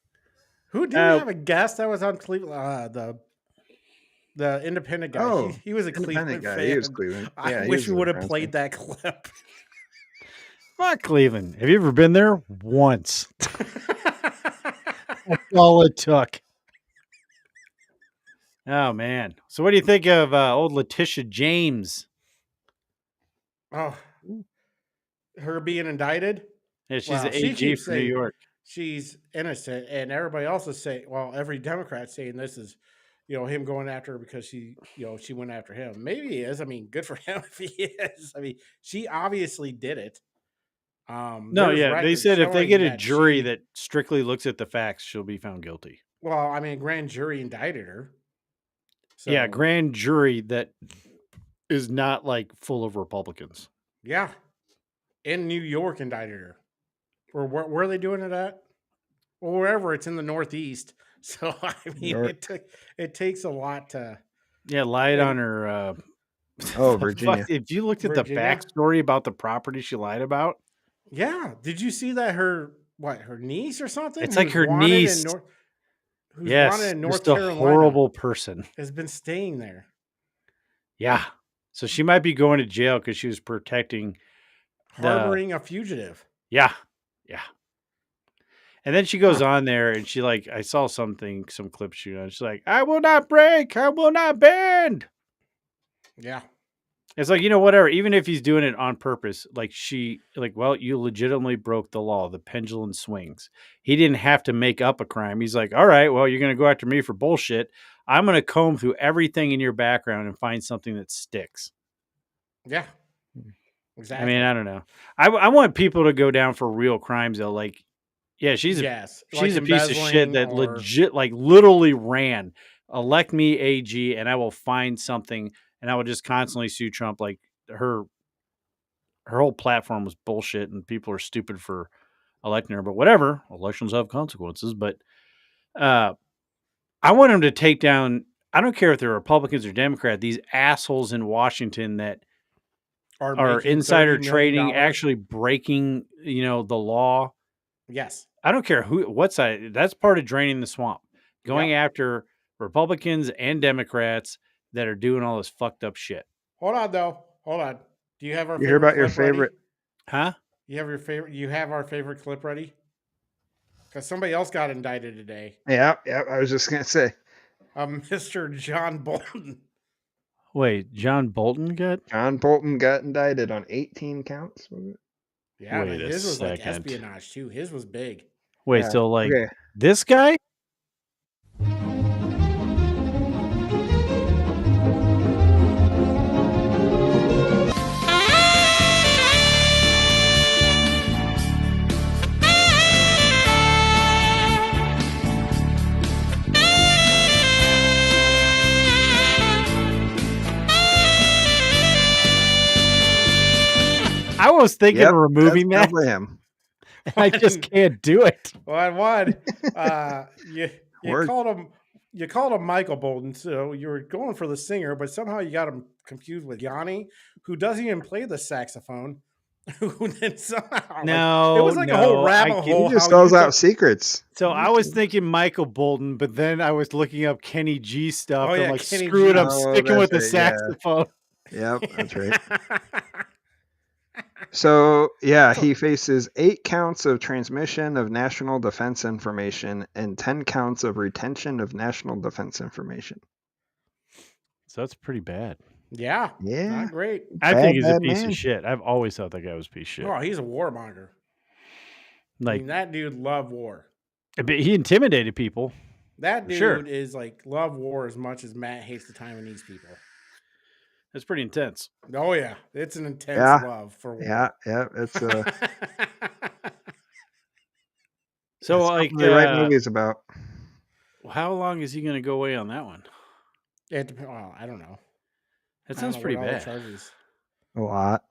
Who did we have a guest that was on Cleveland? The independent guy. Oh, he was a Cleveland guy. fan. He was Cleveland. Yeah, I wish we would have played that clip. Fuck Cleveland. Have you ever been there? Once. That's all it took. Oh, man. So what do you think of old Letitia James? Oh, her being indicted? Yeah, she's the AG for New York. She's innocent, and everybody else is saying, well, every Democrat saying this is, him going after her because she went after him. Maybe he is. I mean, good for him if he is. I mean, she obviously did it. They said if they get a jury that strictly looks at the facts, she'll be found guilty. Well, I mean, grand jury indicted her. So, yeah, grand jury that is not full of Republicans. Yeah. In New York indicted her. Or where are they doing it at? Well, wherever, it's in the Northeast. So, I mean, it takes a lot to... Yeah, lied on her... Virginia. If you looked at the backstory about the property she lied about... Yeah. Did you see that her niece or something? It's like her niece who's Yes, wanted in North just a Carolina, horrible person. has been staying there. Yeah. So she might be going to jail because she was protecting Harboring a fugitive. Yeah. Yeah. And then she goes on there and she I saw some clips she on. She's like, I will not break. I will not bend. Yeah. It's like, whatever. Even if he's doing it on purpose, well, you legitimately broke the law. The pendulum swings. He didn't have to make up a crime. He's like, all right, well, you're going to go after me for bullshit. I'm going to comb through everything in your background and find something that sticks. Yeah. Exactly. I mean, I don't know. I want people to go down for real crimes, though. Yeah, she's a piece of shit that legit, literally ran. Elect me AG, and I will find something, and I will just constantly sue Trump. Like her whole platform was bullshit, and people are stupid for electing her. But whatever, elections have consequences. But I want him to take down. I don't care if they're Republicans or Democrat. These assholes in Washington that are insider trading, actually breaking, the law. Yes. I don't care what side. That's part of draining the swamp. Going after Republicans and Democrats that are doing all this fucked up shit. Hold on, though. Hold on. Do you have our You hear favorite about your clip ready? favorite? Huh? You have our favorite clip ready? Because somebody else got indicted today. Yeah. I was just gonna say. Mr. John Bolton. Wait, John Bolton got? John Bolton got indicted on 18 counts, was it? Yeah, Wait his was like second. espionage too. His was big. Wait, Yeah, so okay. this guy? I was thinking of removing that. Probably him. I just can't do it. One. You called him Michael Bolton, so you were going for the singer, but somehow you got him confused with Yanni, who doesn't even play the saxophone. Who then somehow it was like a whole rabbit hole. He just spells out secrets. So I was thinking Michael Bolton, but then I was looking up Kenny G stuff and Kenny screw it G. up, sticking with the saxophone. Yeah. Yep, that's right. So, he faces 8 counts of transmission of national defense information and 10 counts of retention of national defense information. So that's pretty bad. Yeah. Yeah. Not great. I think he's a piece of shit. I've always thought that guy was a piece of shit. Oh, he's a warmonger. That dude loved war. He intimidated people. That dude is love war as much as Matt hates the Taiwanese people. It's pretty intense. Oh yeah, it's an intense love for war. Yeah, it's so they write movies about. How long is he going to go away on that one? I don't know. That sounds pretty bad. A lot.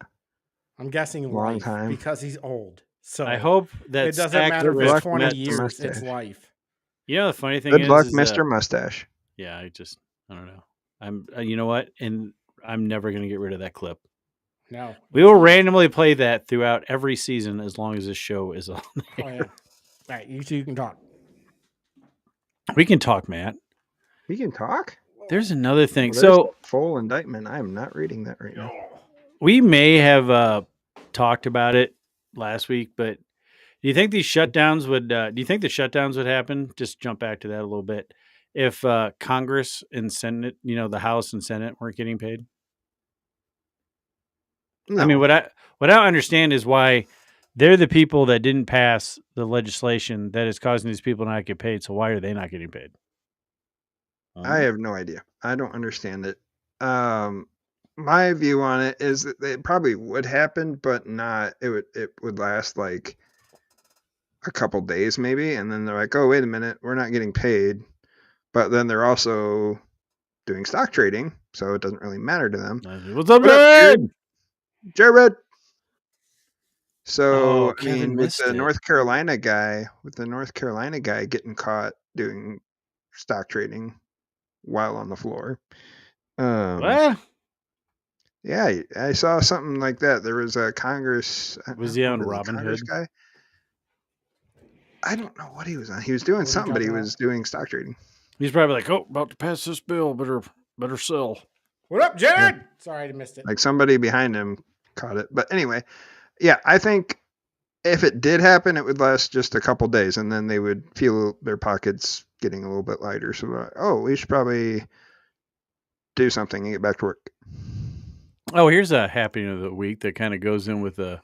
I'm guessing long life time because he's old. So I hope that it doesn't matter if it's 20 years. It's life. The funny thing Good luck, Mr. Mustache. Yeah, I don't know. I'm. You know what? And I'm never going to get rid of that clip. No. We will randomly play that throughout every season as long as this show is on there. Oh, yeah. All right, you two can talk. We can talk, Matt. We can talk? There's another thing. Well, so full indictment. I am not reading that right now. We may have talked about it last week, but do you think these shutdowns would do you think the shutdowns would happen? Just jump back to that a little bit. If Congress and Senate, the House and Senate weren't getting paid? No. I mean, what I don't understand is why they're the people that didn't pass the legislation that is causing these people not to get paid. So why are they not getting paid? I have no idea. I don't understand it. My view on it is that it probably would happen, but not. It would last like a couple days maybe, and then they're like, "Oh, wait a minute, we're not getting paid." But then they're also doing stock trading, so it doesn't really matter to them. What's up, Jared? So I mean, with the North Carolina guy getting caught doing stock trading while on the floor. What? Yeah, I saw something like that. There was a Congress. Was he on Robinhood? Guy. I don't know what he was on. He was doing something, but he was doing stock trading. He's probably like, oh, about to pass this bill. Better sell. What up, Jared? Yeah. Sorry, I missed it. Like somebody behind him caught it. But anyway, yeah, I think if it did happen, it would last just a couple days, and then they would feel their pockets getting a little bit lighter. So, we should probably do something and get back to work. Oh, here's a happening of the week that kind of goes in with a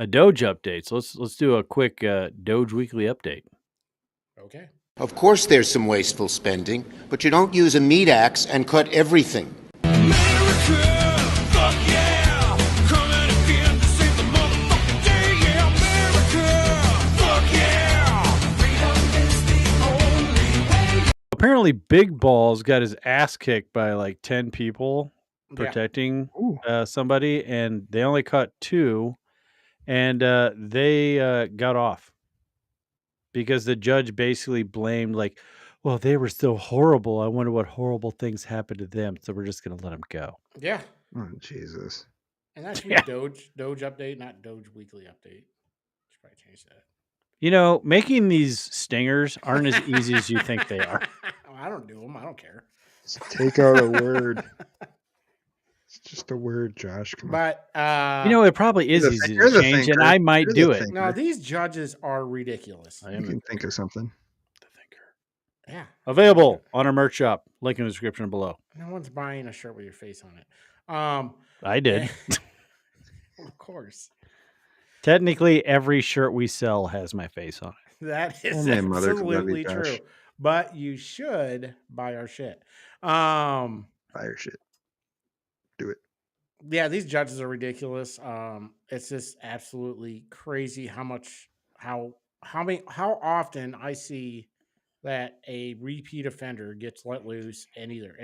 Doge update. So let's do a quick Doge weekly update. Okay. Of course there's some wasteful spending, but you don't use a meat axe and cut everything. America, fuck yeah! Coming again to save the motherfucking day, yeah! America, fuck yeah! Freedom is the only way. Apparently, Big Balls got his ass kicked by like 10 people protecting somebody, and they only caught 2, and they got off because the judge basically blamed, like, well, they were so horrible. I wonder what horrible things happened to them, so we're just going to let them go. Yeah. Oh, Jesus. And that should be Doge update, not Doge weekly update. Should probably change that. You know, making these stingers aren't as easy as you think they are. I don't do them. I don't care. Just take out a word. It's just a word, Josh. Come on. But you know, it probably is easy to change, and I might do it. No, these judges are ridiculous. You can think of something. The thinker. Yeah. Available on our merch shop. Link in the description below. No one's buying a shirt with your face on it. I did. Of course. Technically, every shirt we sell has my face on it. That is absolutely true. But you should buy our shit. Buy our shit. Do it. Yeah, these judges are ridiculous. It's just absolutely crazy how often I see that a repeat offender gets let loose and either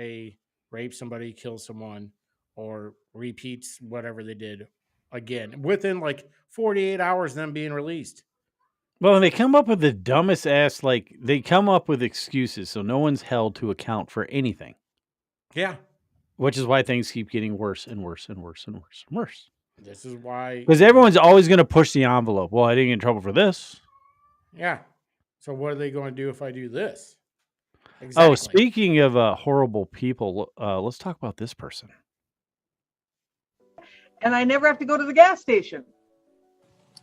rapes somebody, kills someone, or repeats whatever they did again within like 48 hours of them being released. Well, they come up with the dumbest ass, like they come up with excuses, so no one's held to account for anything. Yeah. Which is why things keep getting worse and worse and worse and worse and worse. This is why. Because everyone's always going to push the envelope. Well, I didn't get in trouble for this. Yeah. So what are they going to do if I do this? Exactly. Oh, speaking of horrible people, let's talk about this person. And I never have to go to the gas station.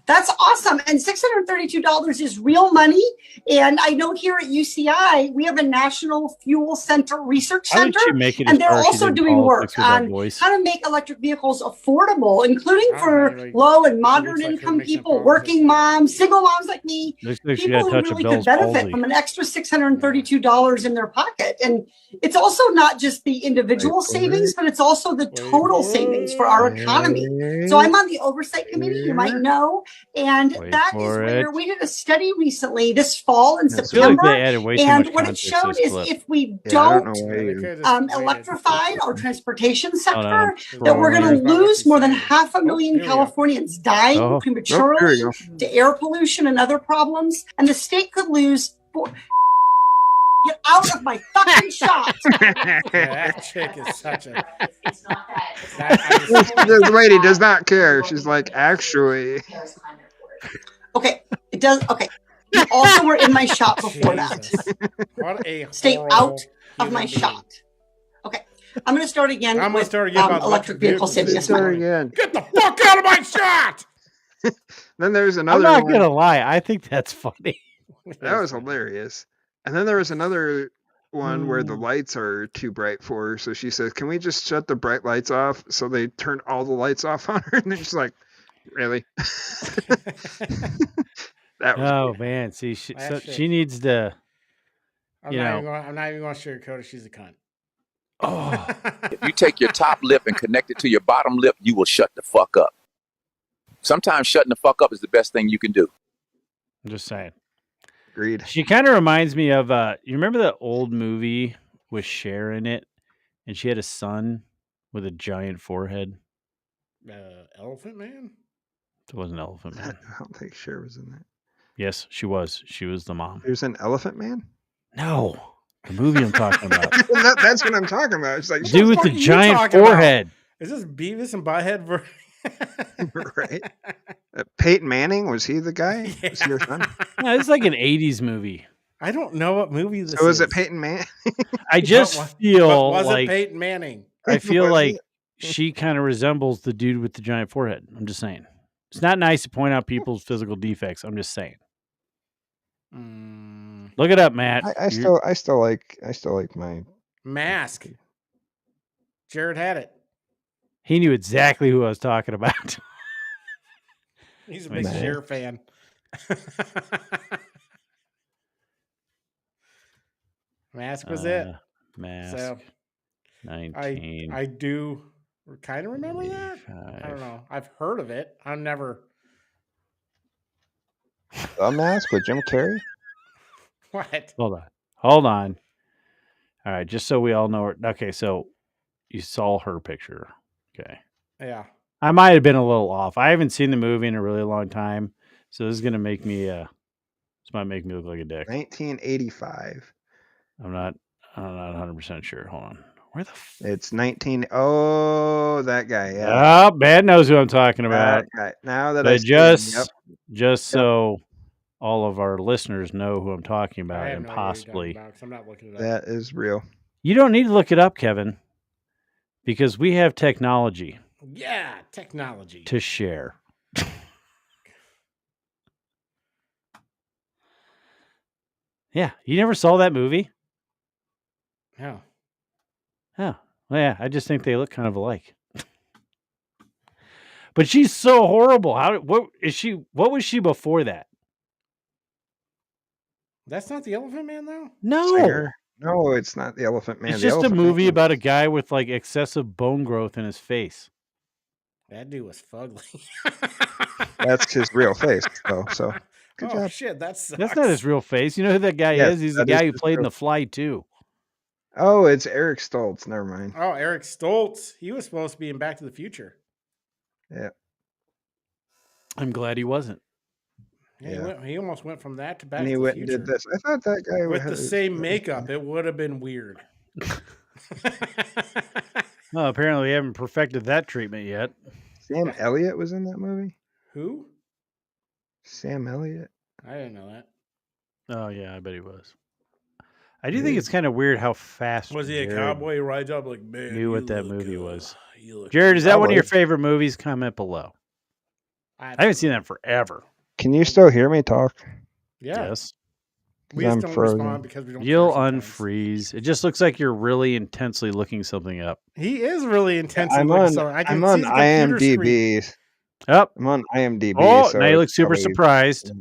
That's awesome. And $632 is real money. And I know here at UCI, we have a National Fuel Center Research Center. And they're also doing work on how to make electric vehicles affordable, including for low and moderate income people, working moms, single moms like me, people who really could benefit from an extra $632 in their pocket. And it's also not just the individual savings, but it's also the total savings for our economy. So I'm on the oversight committee, you might know. And that is where we did a study recently this fall in September. And what it showed is if we don't electrify our transportation sector, that we're going to lose more than 500,000 Californians dying prematurely to air pollution and other problems. And the state could lose get out of my fucking shot. That chick is such a. It's not that. The lady does not care. She's like, actually. Okay, it does. Okay. You also were in my shot before that. What a stay out of my shot. Okay, I'm going to start again. I'm going to start again about electric vehicle saving. Start again. Get the fuck out of my shot. Then there's another. I'm not going to lie. I think that's funny. That was hilarious. And then there was another one where the lights are too bright for her. So she says, can we just shut the bright lights off? So they turned all the lights off on her. And then she's like, really? That was weird. Man. See, she needs to, I'm not even going to sugarcoat it. She's a cunt. Oh. If you take your top lip and connect it to your bottom lip, you will shut the fuck up. Sometimes shutting the fuck up is the best thing you can do. I'm just saying. Agreed. She kind of reminds me of, you remember that old movie with Cher in it? And she had a son with a giant forehead? Elephant Man? It wasn't Elephant Man. I don't think Cher was in that. Yes, she was. She was the mom. There's an Elephant Man? No. The movie I'm talking about. That's what I'm talking about. It's like, dude with the giant forehead. Is this Beavis and Butthead? Right? Peyton Manning, was he the guy? Yeah. Was he your son? No, it's like an 80s movie. I don't know what movie this So is. is it Peyton Manning? I just But feel was like it Peyton Manning? I feel Was like it? she kind of resembles the dude with the giant forehead. I'm just saying. It's not nice to point out people's physical defects. I'm just saying. Look it up, Matt. I still like my Mask. Jared had it. He knew exactly who I was talking about. He's a big Cher fan. Mask was it. Mask. So 19. I do kind of remember that. I don't know. I've heard of it. I've never. The Mask with Jim Carrey. What? Hold on. All right, just so we all know. Okay, so you saw her picture. Okay. Yeah. I might have been a little off. I haven't seen the movie in a really long time, so this is gonna make me. This might make me look like a dick. 1985. I'm not 100% sure. Hold on. Where the? It's 19. Oh, that guy. Yeah. Oh, Bad knows who I'm talking about. That guy. Now that but I see him, just so all of our listeners know who I'm talking about, I have and no idea what you're possibly talking about 'cause I'm not looking it up. that is real. You don't need to look it up, Kevin, because we have technology. Yeah, technology to share. Yeah, you never saw that movie? No. Oh, well, yeah. I just think they look kind of alike. But she's so horrible. What was she before that? That's not the Elephant Man, though? No. Singer? No, it's not the Elephant Man. It's The just a Elephant movie Man about a guy with like excessive bone growth in his face. That dude was fugly. That's his real face, though. So good job. Shit, that's not his real face. You know who that guy is? He's the guy who played in The Fly too. Oh, it's Eric Stoltz. Never mind. Oh, Eric Stoltz. He was supposed to be in Back to the Future. Yeah. I'm glad he wasn't. Yeah, he almost went from that to Back And he to the went and Future. did this. I thought that guy with the same makeup. It would have been weird. Well, apparently we haven't perfected that treatment yet. Sam Elliott was in that movie? Who? Sam Elliott. I didn't know that. Oh, yeah, I bet he was. I do think it's kind of weird how fast was he a Jared cowboy rides up like, man, knew what that movie was. you Jared, is that one of your favorite movies? Comment below. I haven't seen that forever. Can you still hear me talk? Yeah. Yes. We just don't respond because we don't. You'll unfreeze. It just looks like you're really intensely looking something up. He is really intensely I'm looking on, something. I can I'm on see the computer IMDb. screen. Up. I'm on IMDb. Oh, so now you look super surprised.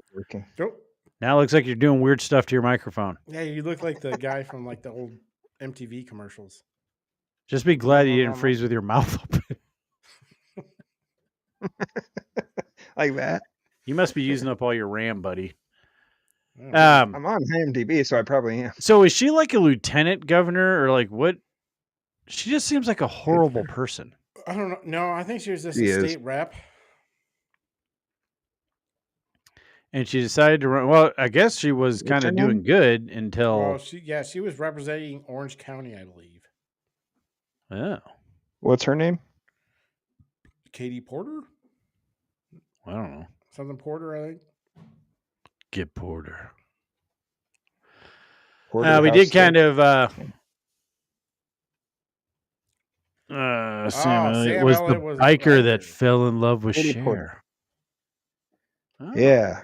Nope. Now it looks like you're doing weird stuff to your microphone. Yeah, you look like the guy from like the old MTV commercials. Just be glad you didn't freeze with your mouth open. Like that? You must be using up all your RAM, buddy. I'm on IMDb, so I probably am. So is she like a lieutenant governor or like what? She just seems like a horrible person. I don't know. No, I think she was just She a is. state rep. And she decided to run. Well, I guess she was What's kind her of name? doing good until. Well, she was representing Orange County, I believe. Oh, What's her name? Katie Porter? I don't know. Something Porter, I think. Get Porter. Porterhouse We did Steak. kind of. Sam Elliott was the Elliott was the biker biker. that fell in love with Katie Cher. Porter. Oh. Yeah.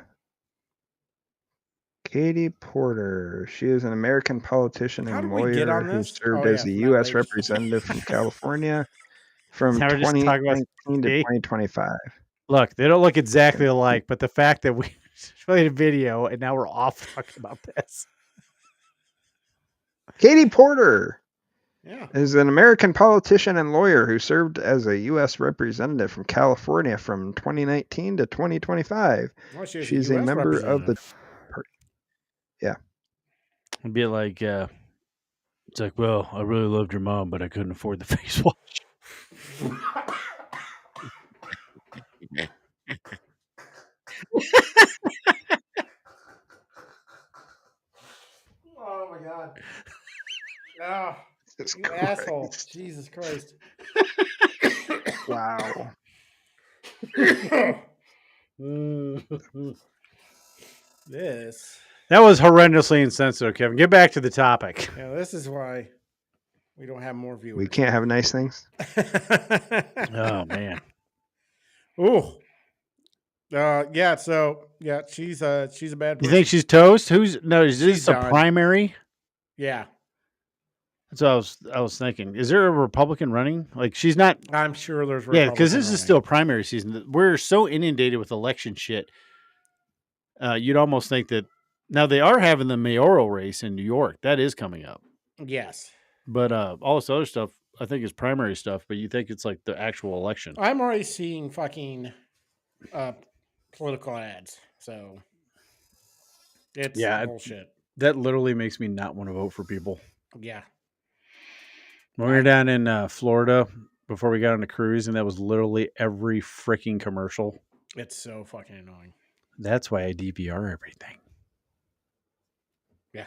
Katie Porter. She is an American politician How and did we get lawyer on who this? served Oh, as yeah, a from that U.S. lady. representative from California from Now we're just talking about 2019 to Katie. 2025. Look, they don't look exactly alike, but the fact that we played a video and now we're off talking about this. Katie Porter Yeah. is an American politician and lawyer who served as a U.S. representative from California from 2019 to 2025. Well, she was She's a US member of the representative. party. Yeah. It'd be like, it's like, well, I really loved your mom, but I couldn't afford the face wash. Oh my god. Oh, Jesus you Christ. asshole. Jesus Christ. Wow. This. That was horrendously insensitive, Kevin. Get back to the topic. Yeah, this is why we don't have more viewers. We can't have nice things. Oh man. Ooh. Yeah. So yeah, she's a bad person. You think she's toast? Is this a done. primary? Yeah. That's what I was thinking. Is there a Republican running? Like she's not. I'm sure there's Yeah, because this Republican is still primary season. We're so inundated with election shit. You'd almost think that now they are having the mayoral race in New York. That is coming up. running. Yes. But all this other stuff, I think is primary stuff. But you think it's like the actual election. I'm already seeing fucking political ads. So it's bullshit. That literally makes me not want to vote for people. Yeah. When we were down in Florida before we got on a cruise, and that was literally every freaking commercial. It's so fucking annoying. That's why I DVR everything. Yeah.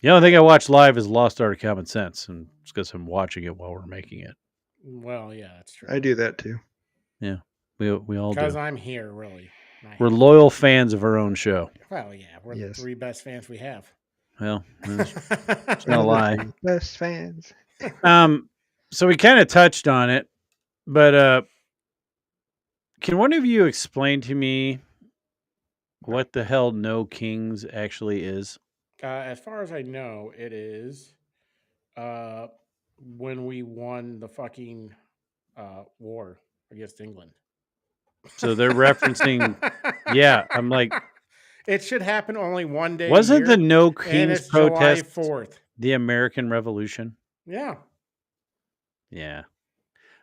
The only thing I watch live is Lost Art of Common Sense, and it's because I'm watching it while we're making it. Well, yeah, that's true. I do that too. Yeah, we all do. Because I'm here, really. We're loyal fans of our own show. Well, yeah, we're the 3 best fans we have. Well, it's not a lie. Best fans. So we kind of touched on it, but can one of you explain to me what the hell No Kings actually is? As far as I know, it is when we won the fucking war against England. So they're referencing, yeah. I'm like, it should happen only one day. Wasn't the No Kings and it's protest July 4th. The American Revolution? Yeah. Yeah.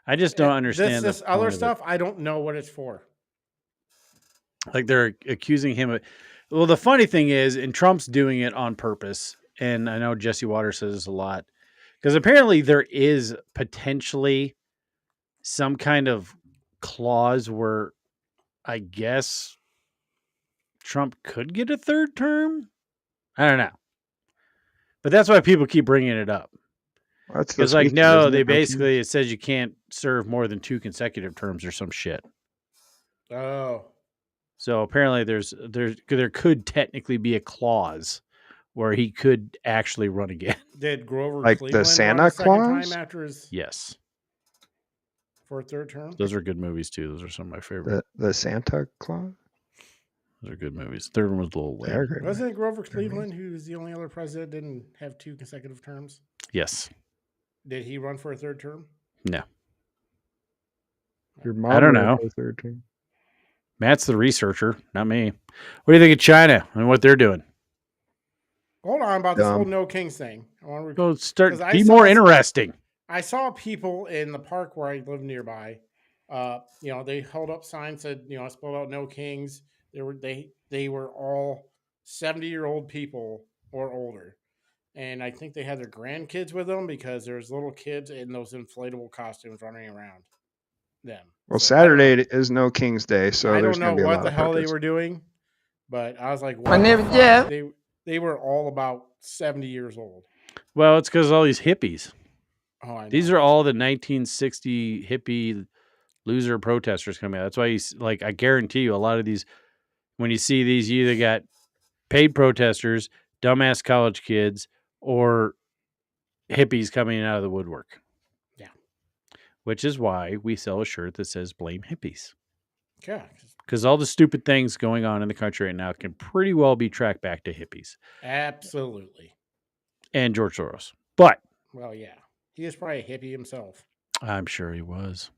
I just don't understand this other stuff. I don't know what it's for. Like they're accusing him of. Well, the funny thing is, and Trump's doing it on purpose, and I know Jesse Waters says this a lot, because apparently there is potentially some kind of clause where I guess Trump could get a third term. I don't know. But that's why people keep bringing it up. Because like, no, they basically, it says you can't serve more than 2 consecutive terms or some shit. Oh. So apparently there could technically be a clause where he could actually run again. Did Grover like Cleveland the Santa Claus? time after his Yes. For a third term? Those are good movies too. Those are some of my favorite. The Santa Claus? Those are good movies. Third one was a little lame. Wasn't it Grover Cleveland who was the only other president that didn't have 2 consecutive terms? Yes. Did he run for a third term? No. Your mom I don't know. for a third term. Matt's the researcher, not me. What do you think of China and what they're doing? Hold on about this whole No Kings thing. I want to go start. Be more interesting. I saw people in the park where I live nearby. They held up signs said, I spelled out No Kings. They were all 70-year-old people or older, and I think they had their grandkids with them because there's little kids in those inflatable costumes running around them. Well, Saturday is No King's Day, so I there's don't know going to be a what lot the of hell purpose. they were doing, but I was like, My name is Jeff. They were all about 70 years old. Well, it's because all these hippies. Oh, I know. These are all the 1960 hippie loser protesters coming out. That's why I guarantee you a lot of these, when you see these, you either got paid protesters, dumbass college kids, or hippies coming out of the woodwork. Yeah. Which is why we sell a shirt that says blame hippies. Yeah. Because all the stupid things going on in the country right now can pretty well be tracked back to hippies. Absolutely. And George Soros. But. Well, yeah. He is probably a hippie himself. I'm sure he was.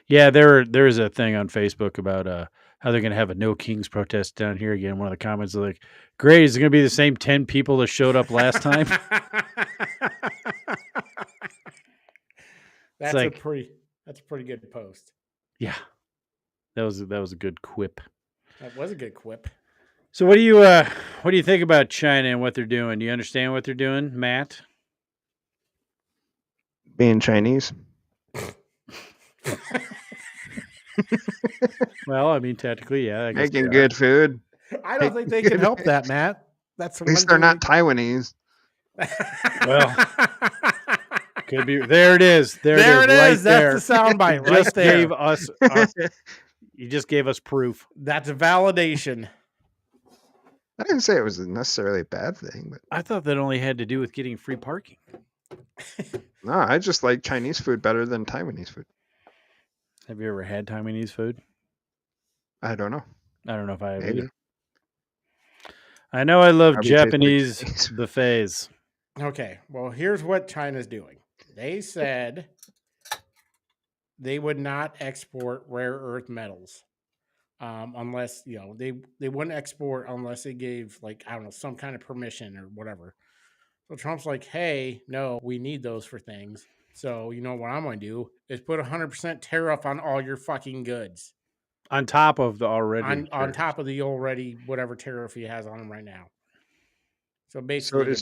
Yeah, there's a thing on Facebook about how they're going to have a No Kings protest down here again. One of the comments is like, great, is it going to be the same 10 people that showed up last time? That's a pretty good post. Yeah. That was a good quip. That was a good quip. So what do you think about China and what they're doing? Do you understand what they're doing, Matt? Being Chinese. Well, I mean, technically, yeah. I guess Making good food. I don't think they can help that, Matt. That's at least they're not Taiwanese. Well, could be. There it is. There it is. Right That's the soundbite right Just there. gave us You just gave us proof. That's a validation. I didn't say it was necessarily a bad thing, but I thought that only had to do with getting free parking. no, I just like Chinese food better than Taiwanese food. Have you ever had Taiwanese food? I don't know. I don't know if I have Maybe. either. I know I love Probably tastes like Japanese Chinese. buffets. Okay, well, here's what China's doing. They said they would not export rare earth metals unless, they wouldn't export unless they gave, like, I don't know, some kind of permission or whatever. So Trump's like, hey, no, we need those for things. So you know what I'm going to do is put 100% tariff on all your fucking goods. On top of the already. On top of the already whatever tariff he has on them right now. So So basically, is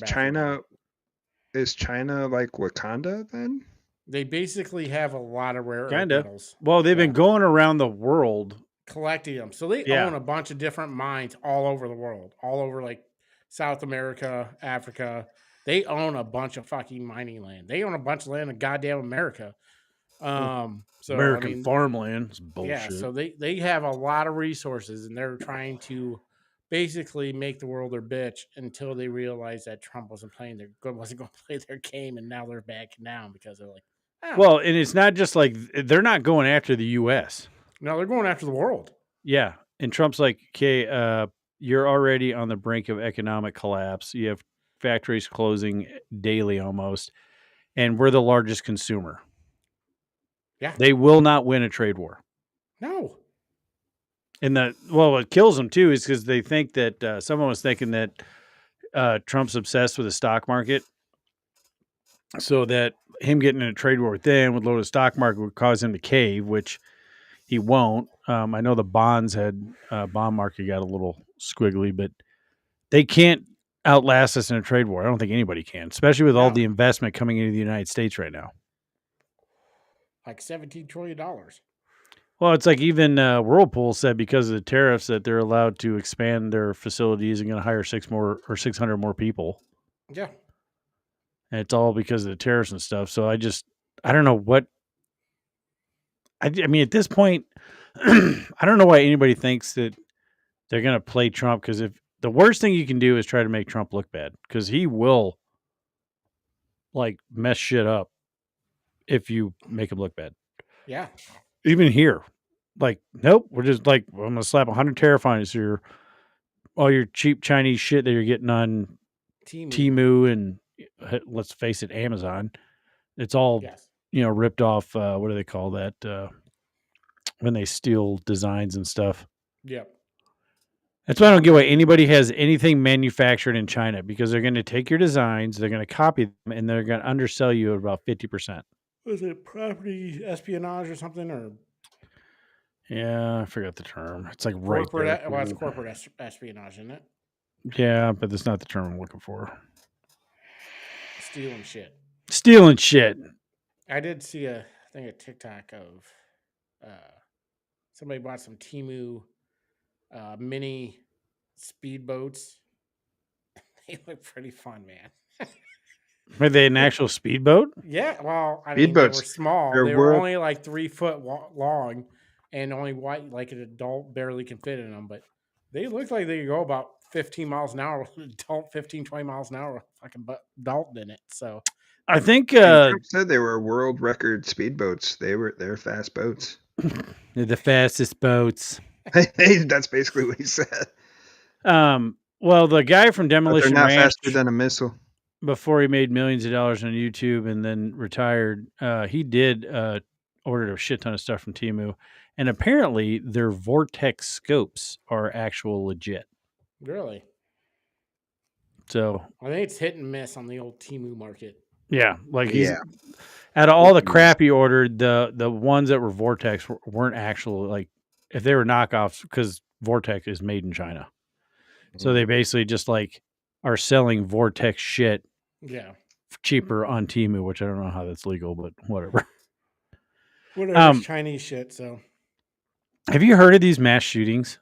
China like Wakanda then? they basically have a lot of rare earth Kind of. metals. Well, they've been going around the world collecting them. So they own a bunch of different mines all over the world, all over like South America, Africa. They own a bunch of fucking mining land. They own a bunch of land in goddamn America. So American farmland. It's bullshit. Yeah, so they have a lot of resources, and they're trying to basically make the world their bitch until they realize that Trump wasn't going to play their game, and now they're backing down because they're like, well, and it's not just like they're not going after the U.S. No, they're going after the world. Yeah, and Trump's like, okay, you're already on the brink of economic collapse. You have factories closing daily almost, and we're the largest consumer. Yeah. They will not win a trade war. No. And what kills them too is because they think that someone was thinking that Trump's obsessed with the stock market, so that him getting in a trade war with them would lower the stock market would cause him to cave, which he won't. I know the bond market got a little squiggly, but they can't outlast us in a trade war. I don't think anybody can, especially with all the investment coming into the United States right now. Like $17 trillion. Well, it's like even Whirlpool said because of the tariffs that they're allowed to expand their facilities and going to hire 600 more people. Yeah. And it's all because of the tariffs and stuff. So I don't know what. I mean, at this point, I don't know why anybody thinks that they're going to play Trump, because if the worst thing you can do is try to make Trump look bad, because he will like mess shit up if you make him look bad. Yeah. Even here, like, nope, we're just like, I'm going to slap 100 tariff on you. All your cheap Chinese shit that you're getting on Temu and let's face it, Amazon. It's all, ripped off. What do they call that? When they steal designs and stuff. Yep. That's why I don't get why anybody has anything manufactured in China, because they're going to take your designs, they're going to copy them, and they're going to undersell you at about 50%. Was it property espionage or something? Or yeah, I forgot the term. It's like right there. Well, it's corporate espionage, isn't it? Yeah, but that's not the term I'm looking for. Stealing shit. Stealing shit. I did see a TikTok of somebody bought some Temu mini speedboats. They look pretty fun, man. Were they an actual speedboat? Yeah, well, I mean, they were small. They were only like 3 foot long, and only like an adult barely can fit in them. But they look like they could go about 15 miles an hour with an adult, 15, 20 miles an hour, fucking adult in it. So I think Trump said they were world record speedboats. They're fast boats. They're the fastest boats. That's basically what he said. Well, the guy from Demolition Ranch, Ranch, faster than a missile. Before he made millions of dollars on YouTube and then retired, he did order a shit ton of stuff from Temu, and apparently their Vortex scopes are actual legit. Really? So I think it's hit and miss on the old Temu market. Yeah, like out of all the crap he ordered, the ones that were Vortex weren't actual, like, if they were knockoffs, because Vortex is made in China. So they basically just like are selling Vortex shit cheaper on Temu, which I don't know how that's legal, but whatever. Whatever, Chinese shit. So have you heard of these mass shootings?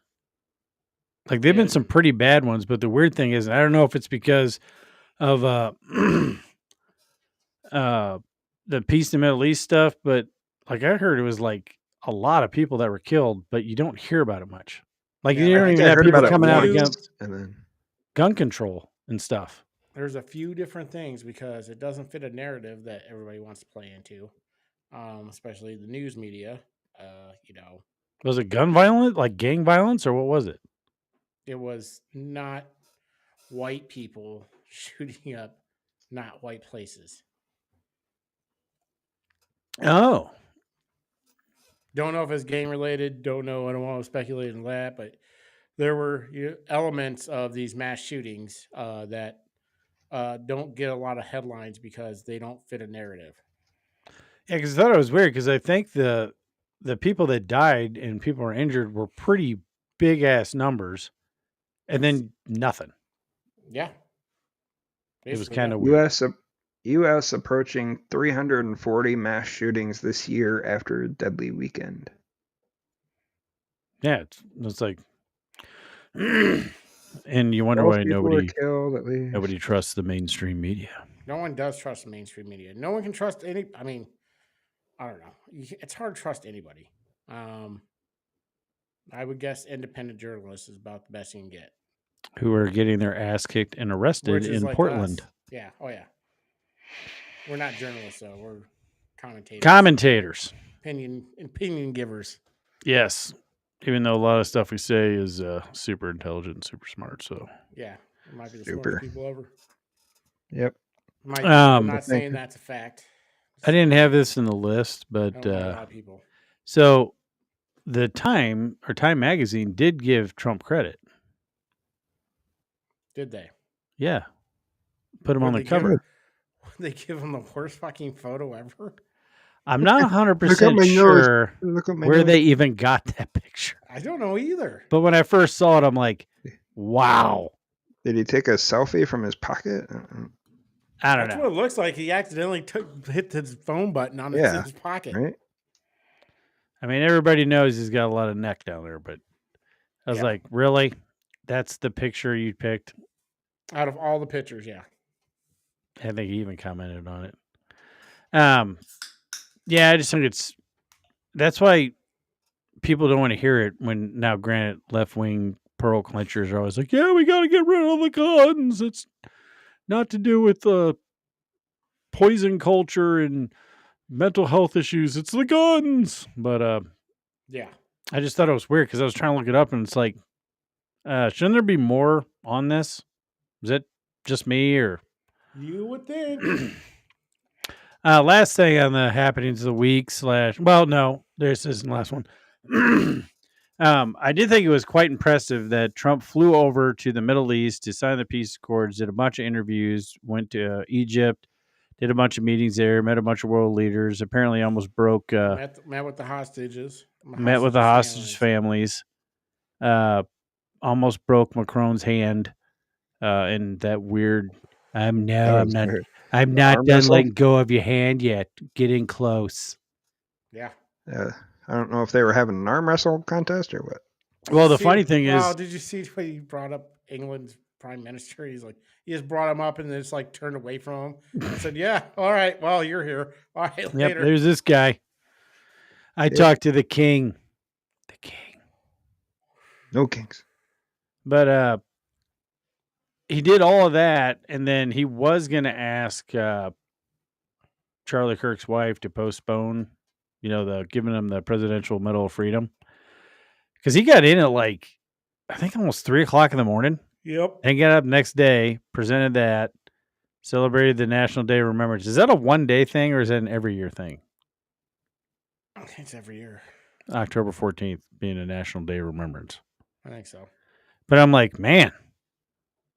Like, they've been some pretty bad ones, but the weird thing is, I don't know if it's because of the peace in the Middle East stuff, but like I heard it was like a lot of people that were killed, but you don't hear about it much. Like Yeah, you I don't think even I have heard people about it coming out once, against and then gun control and stuff. There's a few different things because it doesn't fit a narrative that everybody wants to play into, especially the news media. Was it gun violence, like gang violence, or what was it? It was not white people shooting up not white places. Oh, Don't know if it's gang related. Don't know. I don't want to speculate on that, but there were elements of these mass shootings that don't get a lot of headlines because they don't fit a narrative. yeah, because I thought it was weird because I think the people that died and people were injured were pretty big ass numbers, and then nothing. Yeah, It was basically, kind yeah. of weird. U.S. approaching 340 mass shootings this year after a deadly weekend. Yeah, it's like, and you wonder 12 why people were killed at least. nobody trusts the mainstream media. No one does trust the mainstream media. No one can trust any. I mean, I don't know. It's hard to trust anybody. I would guess independent journalists is about the best you can get. Who are getting their ass kicked and arrested Which is in like Portland. us. Yeah. Oh, yeah. We're not journalists, though. We're commentators. Commentators. Opinion givers. Yes. Even though a lot of stuff we say is super intelligent and super smart. So Yeah. It might be the Super. smartest people ever. Yep. I'm not saying that's a fact. I didn't have this in the list, but I don't know a lot of people. so the Time magazine did give Trump credit. Did they? Yeah. Put him on the Would cover. they give him the worst fucking photo ever? I'm not 100% my nose. sure Look at my where nose. they even got that picture. I don't know either. But when I first saw it, I'm like, wow. Did he take a selfie from his pocket? I don't That's know. what it looks like. He accidentally hit his phone button on his pocket. Right? I mean, everybody knows he's got a lot of neck down there, but I was like, really? That's the picture you picked? Out of all the pictures, yeah. I think he even commented on it. Yeah, I just think that's why people don't want to hear it when now, granted, left-wing pearl clenchers are always like, yeah, we got to get rid of the guns. It's not to do with poison culture and mental health issues. It's the guns. But yeah, I just thought it was weird because I was trying to look it up and it's like, shouldn't there be more on this? Is it just me or? You would think. Last thing on the happenings of the week no, this isn't the last one. I did think it was quite impressive that Trump flew over to the Middle East to sign the peace accords, did a bunch of interviews, went to Egypt, did a bunch of meetings there, met a bunch of world leaders, apparently almost broke... met with the hostages. Met with the hostage families. Almost broke Macron's hand in that weird... I'm not done letting go of your hand yet. Get in close. Yeah. I don't know if they were having an arm wrestle contest or what. Well, the funny thing is... did you see when he brought up England's prime minister? He's like, he just brought him up and then just like turned away from him and said, yeah, all right, well, you're here. All right, later. Yep, there's this guy. I talked to the king. The king. No kings. But he did all of that, and then he was going to ask Charlie Kirk's wife to postpone, giving him the Presidential Medal of Freedom. Because he got in at I think almost 3 o'clock in the morning. Yep. And got up next day, presented that, celebrated the National Day of Remembrance. Is that a one-day thing, or is that an every year thing? I think it's every year. October 14th being a National Day of Remembrance. I think so. But I'm like, man,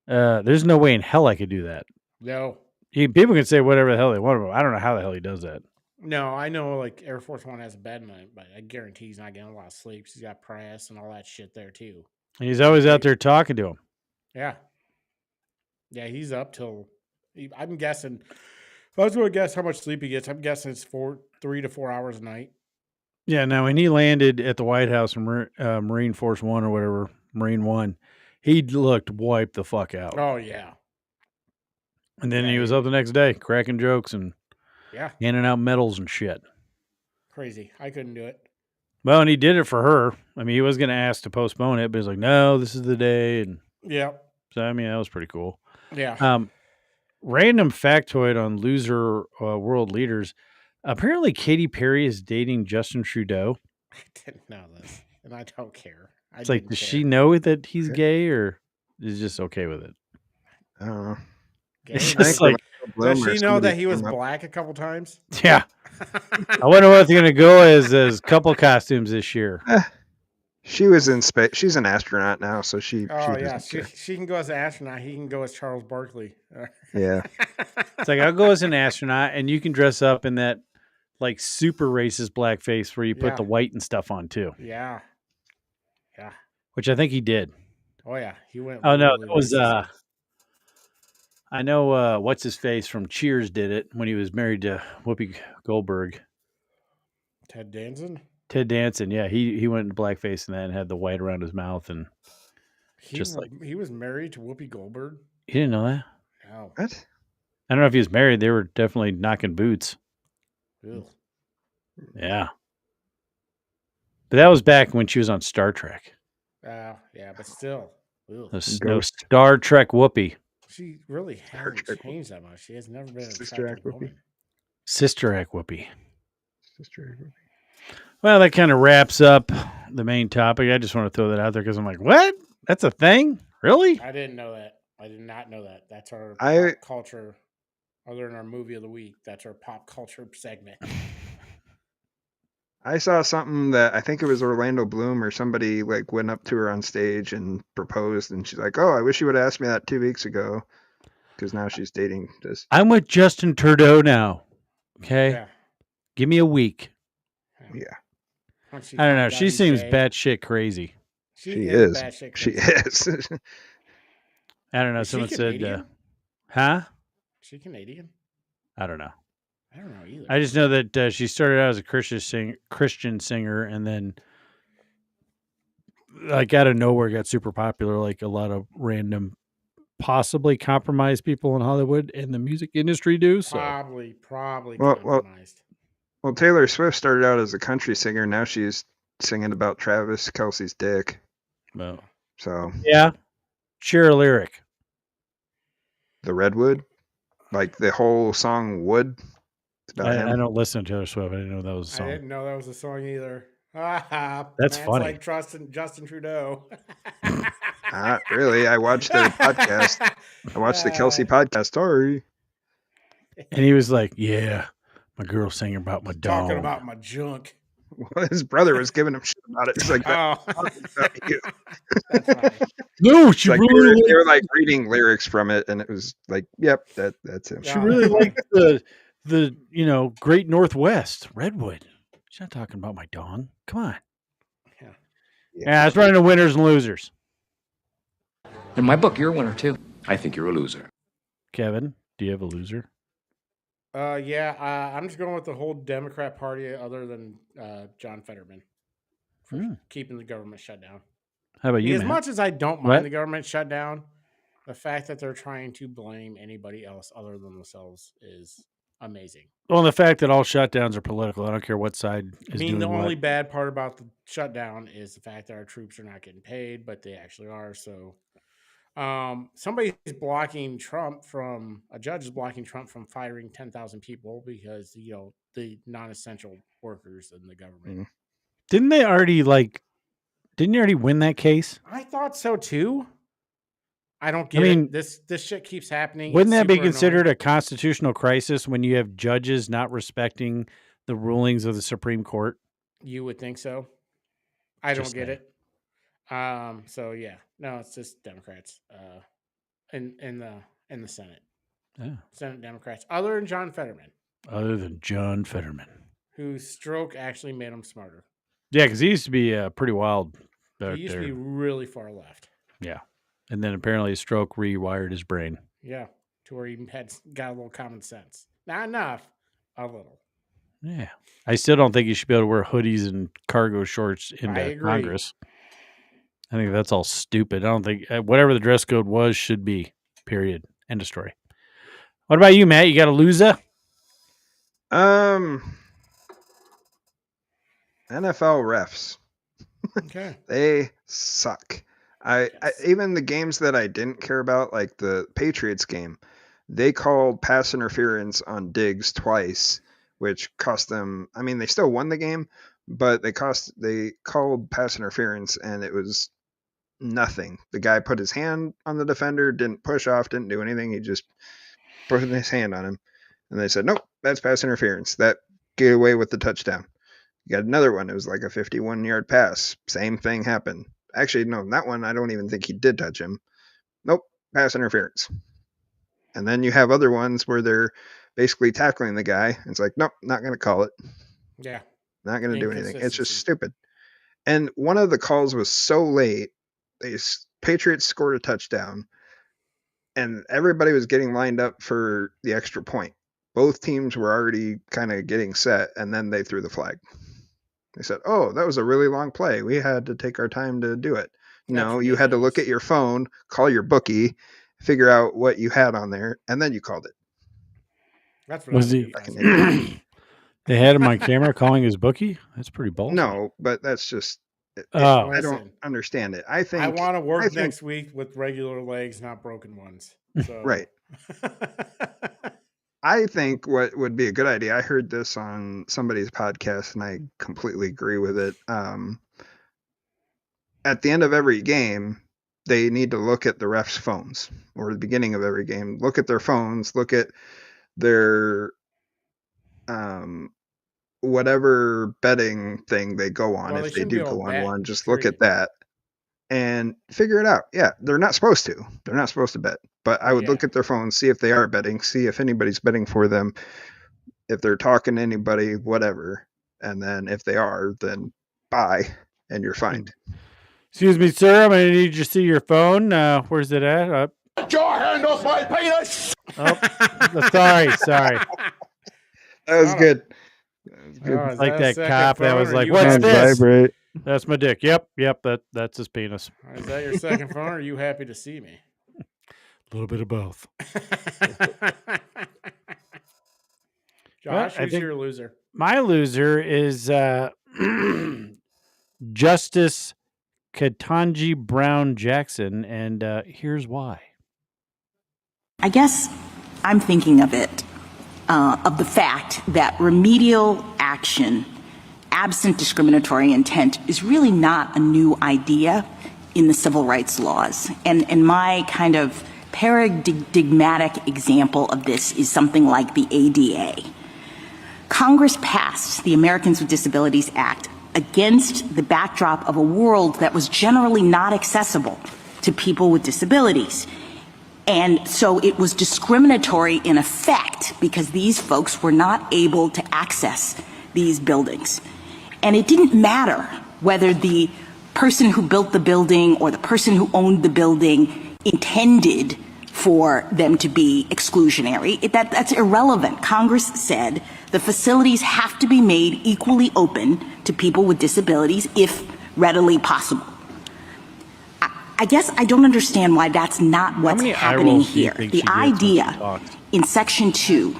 there's no way in hell I could do that. No. People can say whatever the hell they want about him. I don't know how the hell he does that. No, I know Air Force One has a bed night, but I guarantee he's not getting a lot of sleep. He's got press and all that shit there too. And he's always out there talking to him. Yeah. Yeah, he's up till, I'm guessing, if I was going to guess how much sleep he gets, I'm guessing it's 3 to 4 hours a night. Yeah, now when he landed at the White House in Marine Force One or whatever, Marine One, he looked wiped the fuck out. Oh, yeah. And then he was up the next day, cracking jokes and handing out medals and shit. Crazy. I couldn't do it. Well, and he did it for her. I mean, he was going to ask to postpone it, but he's like, no, this is the day. And Yeah. so, I mean, that was pretty cool. Yeah. Random factoid on loser world leaders. Apparently, Katy Perry is dating Justin Trudeau. I didn't know this, and I don't care. It's like, does she know that he's gay, or is just okay with it? I don't know. It's just like, does she know that he was black a couple times? Yeah. I wonder what's going to go as couple costumes this year. She was in space. She's an astronaut now, so she. Oh yeah, she can go as an astronaut. He can go as Charles Barkley. Yeah. It's like, I'll go as an astronaut, and you can dress up in that like super racist blackface where you put the white and stuff on too. Yeah. Yeah. Which I think he did. Oh yeah, he went. Oh no, it was. I know what's his face from Cheers did it when he was married to Whoopi Goldberg. Ted Danson. Ted Danson, yeah, he went into blackface and then had the white around his mouth and he was married to Whoopi Goldberg. You didn't know that? No. What? I don't know if he was married. They were definitely knocking boots. Ew. Yeah, but that was back when she was on Star Trek. Yeah, but still, No Star Trek Whoopi. She really hasn't changed that much. She has never been an Sister attractive woman. Sister Act Whoopi. Sister Act Whoopi. Well, that kind of wraps up the main topic. I just want to throw that out there because I'm like, what? That's a thing? Really? I didn't know that. I did not know that. That's our pop culture. Other than our movie of the week, that's our pop culture segment. I saw something that I think it was Orlando Bloom or somebody like went up to her on stage and proposed, and she's like, "Oh, I wish you would have asked me that 2 weeks ago," because now she's dating this. I'm with Justin Trudeau now. Okay, Yeah. Give me a week. Yeah. I don't know. She seems batshit crazy. She is. She is. I don't know. Is she Someone said, Canadian? "Huh?" Is she Canadian? I don't know. I don't know either. I just know that she started out as a Christian singer, and then, like out of nowhere, got super popular. Like a lot of random, possibly compromised people in Hollywood and the music industry do. So Probably Well, compromised. Well, Taylor Swift started out as a country singer. Now she's singing about Travis Kelce's dick. Well, So yeah, share a lyric. The Redwood, like the whole song "Wood." It's about him. I don't listen to Taylor Swift. I didn't know that was a I song. didn't know that was a song either. That's funny. Like Justin Trudeau. Not really. I watched their podcast. I watched the Kelsey podcast. Sorry. And he was like, "Yeah, my girl singing about my dog." Talking about my junk. Well, his brother was giving him shit about it. He's like, Oh. about you. That's funny. No, she Like, really they were like reading lyrics from it, and it was like, "Yep, that's him." She really liked the Great Northwest Redwood. She's not talking about my dong. Come on. Yeah, it's running to winners and losers. In my book, you're a winner too. I think you're a loser. Kevin, do you have a loser? I'm just going with the whole Democrat Party, other than John Fetterman, for keeping the government shut down. How about you, As Matt? much as I don't mind What? the government shutdown, the fact that they're trying to blame anybody else other than themselves is amazing. Well, the fact that all shutdowns are political. I don't care what side is doing the what. only bad part about the shutdown is the fact that our troops are not getting paid, but they actually are. So somebody's blocking Trump from a judge is blocking Trump from firing 10,000 people because the non-essential workers in the government. Didn't they already Didn't you already win that case? I thought so too. I don't get it. This shit keeps happening. Wouldn't that be considered a constitutional crisis when you have judges not respecting the rulings of the Supreme Court? You would think so. I don't get it. So yeah, no, it's just Democrats in the Senate. Yeah. Senate Democrats, other than John Fetterman. Other than John Fetterman, whose stroke actually made him smarter. Yeah, because he used to be pretty wild. He used to be really far left. Yeah, and then apparently a stroke rewired his brain. Yeah, to where he got a little common sense. Not enough, a little. Yeah, I still don't think you should be able to wear hoodies and cargo shorts into Congress. I think that's all stupid. I don't think whatever the dress code was should be. Period. End of story. What about you, Matt? You got a loser? NFL refs. Okay. They suck. I even the games that I didn't care about, like the Patriots game, they called pass interference on Diggs twice, which cost them. I mean, they still won the game, but they called pass interference, and it was nothing. The guy put his hand on the defender, didn't push off, didn't do anything. He just put his hand on him, and they said, "Nope, that's pass interference. That get away with the touchdown." You got another one. It was like a 51-yard pass. Same thing happened. Actually, no, that one I don't even think he did touch him. Nope, pass interference. And then you have other ones where they're basically tackling the guy. It's like, nope, not going to call it. Yeah. Not going to do anything. It's just stupid. And one of the calls was so late. Patriots scored a touchdown, and everybody was getting lined up for the extra point. Both teams were already kind of getting set, and then they threw the flag. They said, "Oh, that was a really long play. We had to take our time to do it." No, you had to look at your phone, call your bookie, figure out what you had on there, and then you called it. That's what Was he? They had him on camera calling his bookie. That's pretty ballsy. No, but that's just. I don't understand it. I think I want to work next week with regular legs, not broken ones. So. Right. I think what would be a good idea, I heard this on somebody's podcast and I completely agree with it. At the end of every game, they need to look at the refs' phones, or the beginning of every game. Look at their phones, look at their whatever betting thing they go on. If they do go on one, just look at that and figure it out. Yeah, they're not supposed to. They're not supposed to bet. But I would look at their phones, see if they are betting, see if anybody's betting for them, if they're talking to anybody, whatever. And then if they are, then buy, and you're fined. Excuse me, sir. I'm going to need you to see your phone. Where's it at? Get your hand off my penis! Oh, sorry. That was good. It's like that cop that was like, "What's this?" Vibrate. That's my dick. Yep. That's his penis. Is that your second phone, or are you happy to see me? A little bit of both. Josh, who's your loser? My loser is Justice Ketanji Brown Jackson, and here's why. I guess I'm thinking of the fact that remedial action, absent discriminatory intent, is really not a new idea in the civil rights laws. And my kind of paradigmatic example of this is something like the ADA. Congress passed the Americans with Disabilities Act against the backdrop of a world that was generally not accessible to people with disabilities. And so it was discriminatory in effect because these folks were not able to access these buildings. And it didn't matter whether the person who built the building or the person who owned the building intended for them to be exclusionary. That's irrelevant. Congress said the facilities have to be made equally open to people with disabilities if readily possible. I guess I don't understand why that's not what's happening here. The idea in Section 2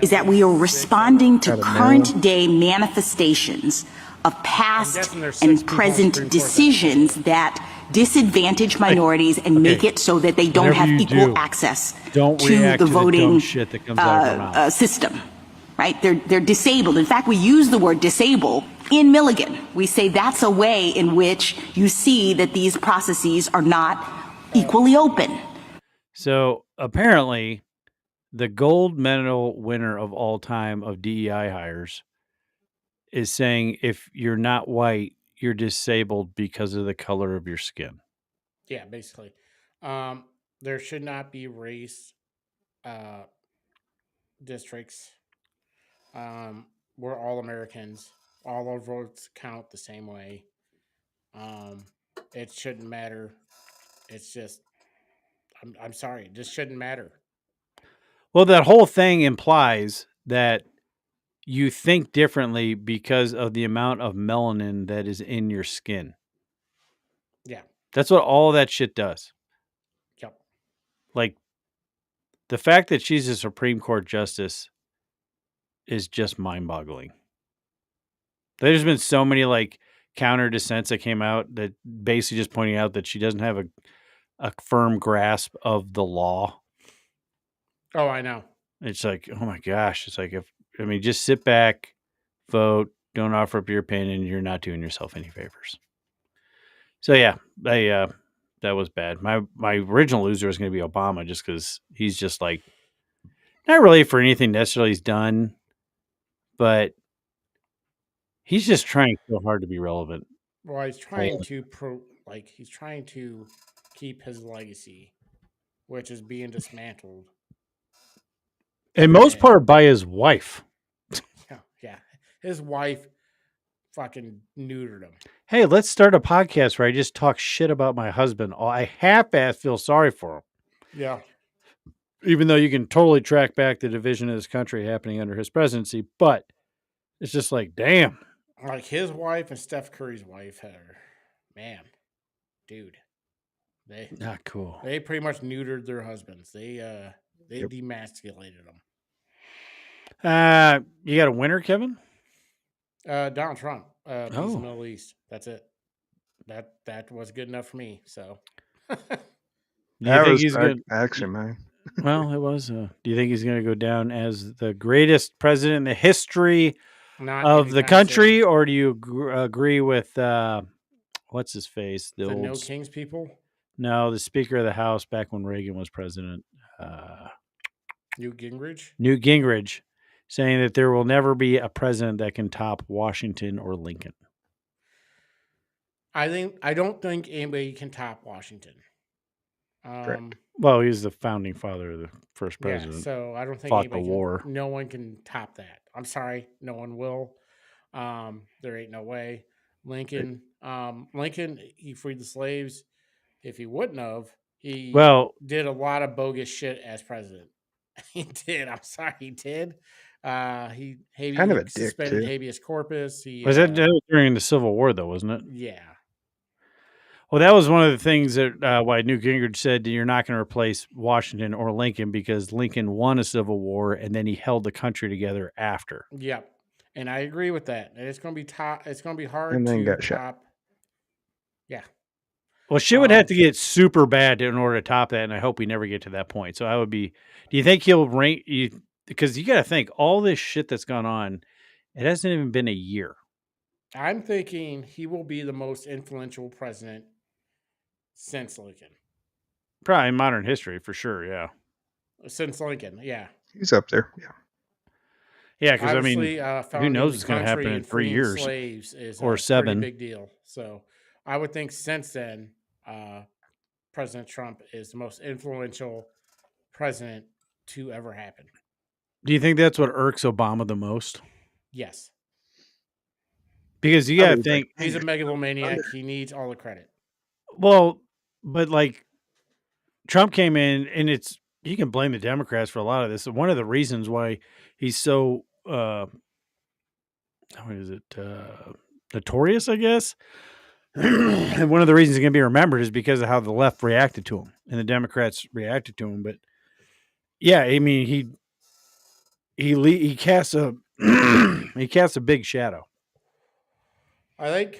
is that we are responding to current day manifestations of past and present decisions that disadvantage minorities and make it so that they don't have equal access to the voting system. Right? They're disabled. In fact, we use the word disable in Milligan. We say that's a way in which you see that these processes are not equally open. So apparently, the gold medal winner of all time of DEI hires is saying if you're not white, you're disabled because of the color of your skin. Yeah, basically. There should not be race districts. We're all Americans. All our votes count the same way. It shouldn't matter. It's just, I'm sorry, this shouldn't matter. Well, that whole thing implies that you think differently because of the amount of melanin that is in your skin. Yeah. That's what all that shit does. Yep. Like, the fact that she's a Supreme Court justice is just mind-boggling. There's been so many like counter dissents that came out that basically just pointing out that she doesn't have a firm grasp of the law. Oh, I know. It's like, oh my gosh. It's like, just sit back, vote, don't offer up your opinion. You're not doing yourself any favors. So yeah, that was bad. My original loser was going to be Obama just because he's just like, not really for anything necessarily he's done, but he's just trying so hard to be relevant. Well, he's trying to he's trying to keep his legacy, which is being dismantled. In most part by his wife. Yeah. His wife fucking neutered him. Hey, let's start a podcast where I just talk shit about my husband. I half-ass feel sorry for him. Yeah. Even though you can totally track back the division of this country happening under his presidency, but it's just like, damn. Like his wife and Steph Curry's wife man, dude. They not cool. They pretty much neutered their husbands. They demasculated them. You got a winner, Kevin? Donald Trump. Peace in the Oh. Middle East. That's it. That was good enough for me. So That was actually mine. Well, it was. Do you think he's going to go down as the greatest president in the history of the country, or do you agree with what's his face? The No Kings people? No, the Speaker of the House back when Reagan was president. Newt Gingrich? Newt Gingrich saying that there will never be a president that can top Washington or Lincoln. I don't think anybody can top Washington. Well, he's the founding father of the first president. Yeah, so I don't think fought the war. No one can top that. I'm sorry, no one will. There ain't no way. Lincoln, he freed the slaves. If he wouldn't have, he did a lot of bogus shit as president. He did. I'm sorry, he did. He kind of a dick suspended too. habeas corpus. Was that during the Civil War, though, wasn't it? Yeah. Well, that was one of the things that why Newt Gingrich said you're not going to replace Washington or Lincoln because Lincoln won a Civil War and then he held the country together after. Yep, and I agree with that. And it's going to be It's going to be hard and then to got top. shot. Yeah. Well, shit would have to get super bad in order to top that, and I hope we never get to that point. So I would be. Do you think he'll rank? Because you got to think all this shit that's gone on. It hasn't even been a year. I'm thinking he will be the most influential president since Lincoln. Probably in modern history, for sure, yeah. Since Lincoln, yeah. He's up there, yeah. Yeah, because, I mean, who knows what's going to happen in 3 years or 7. Big deal. So I would think since then, President Trump is the most influential president to ever happen. Do you think that's what irks Obama the most? Yes. Because you got to think. He's a megalomaniac. He needs all the credit. Well, but like Trump came in, and you can blame the Democrats for a lot of this. One of the reasons why he's so notorious, I guess. And one of the reasons he's going to be remembered is because of how the left reacted to him and the Democrats reacted to him. But yeah, I mean, he casts a he casts a big shadow. I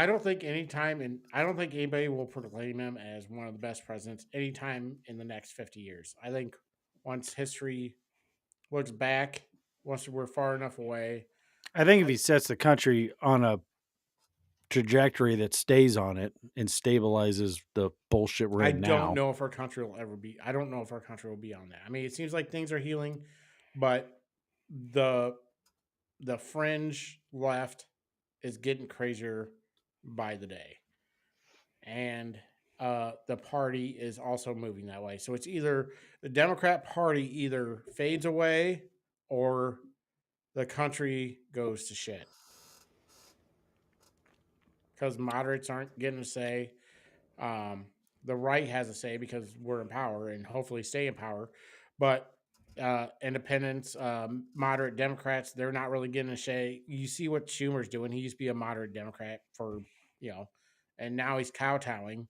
don't think anybody will proclaim him as one of the best presidents anytime in the next 50 years. I think once history looks back, once we're far enough away. I think if he sets the country on a trajectory that stays on it and stabilizes the bullshit we're in now. I don't know if our country will ever be. I don't know if our country will be on that. I mean, it seems like things are healing, but the fringe left is getting crazier by the day. And the party is also moving that way. So it's either the Democrat Party either fades away or the country goes to shit. Because moderates aren't getting a say. The right has a say because we're in power and hopefully stay in power. But independents, moderate Democrats, they're not really getting a say. You see what Schumer's doing. He used to be a moderate Democrat for, and now he's kowtowing.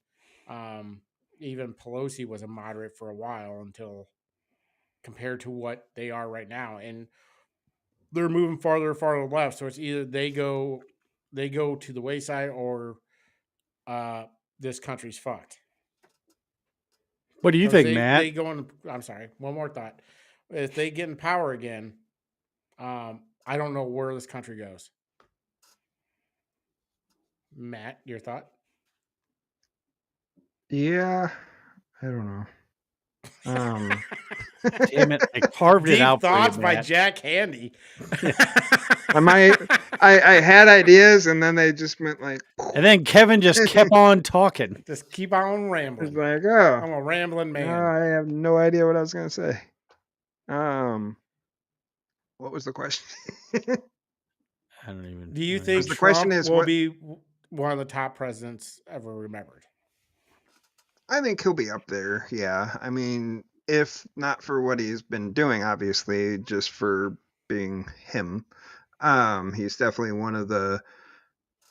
Even Pelosi was a moderate for a while until compared to what they are right now. And they're moving farther and farther left. So it's either they go to the wayside or this country's fucked. What do you think, Matt? They go in. I'm sorry. One more thought. If they get in power again, I don't know where this country goes. Matt, your thought? Yeah, I don't know. Damn it! I carved it out Thoughts for you, by Matt. Jack Handy. I had ideas, and then they just went like. And then Kevin just kept on talking. Just keep on rambling. It's like, oh, I'm a rambling man. No, I have no idea what I was gonna say. What was the question? I don't even. Do you think the Trump question is will what? be one of the top presidents ever remembered? I think he'll be up there. Yeah, I mean, if not for what he's been doing, obviously, just for being him, he's definitely one of the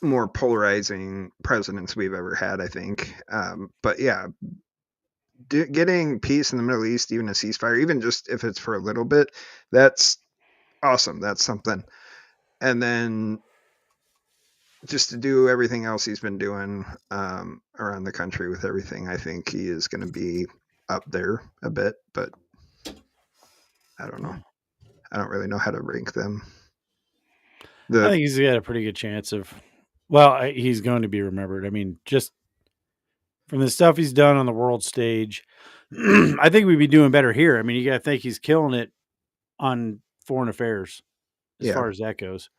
more polarizing presidents we've ever had. I think. But yeah, getting peace in the Middle East, even a ceasefire, even just if it's for a little bit, that's awesome. That's something. And then just to do everything else he's been doing around the country with everything, I think he is going to be up there a bit, but I don't know. I don't really know how to rank them. I think he's got a pretty good chance of, well, he's going to be remembered. I mean, just from the stuff he's done on the world stage, I think we'd be doing better here. I mean, you got to think he's killing it on foreign affairs as far as that goes.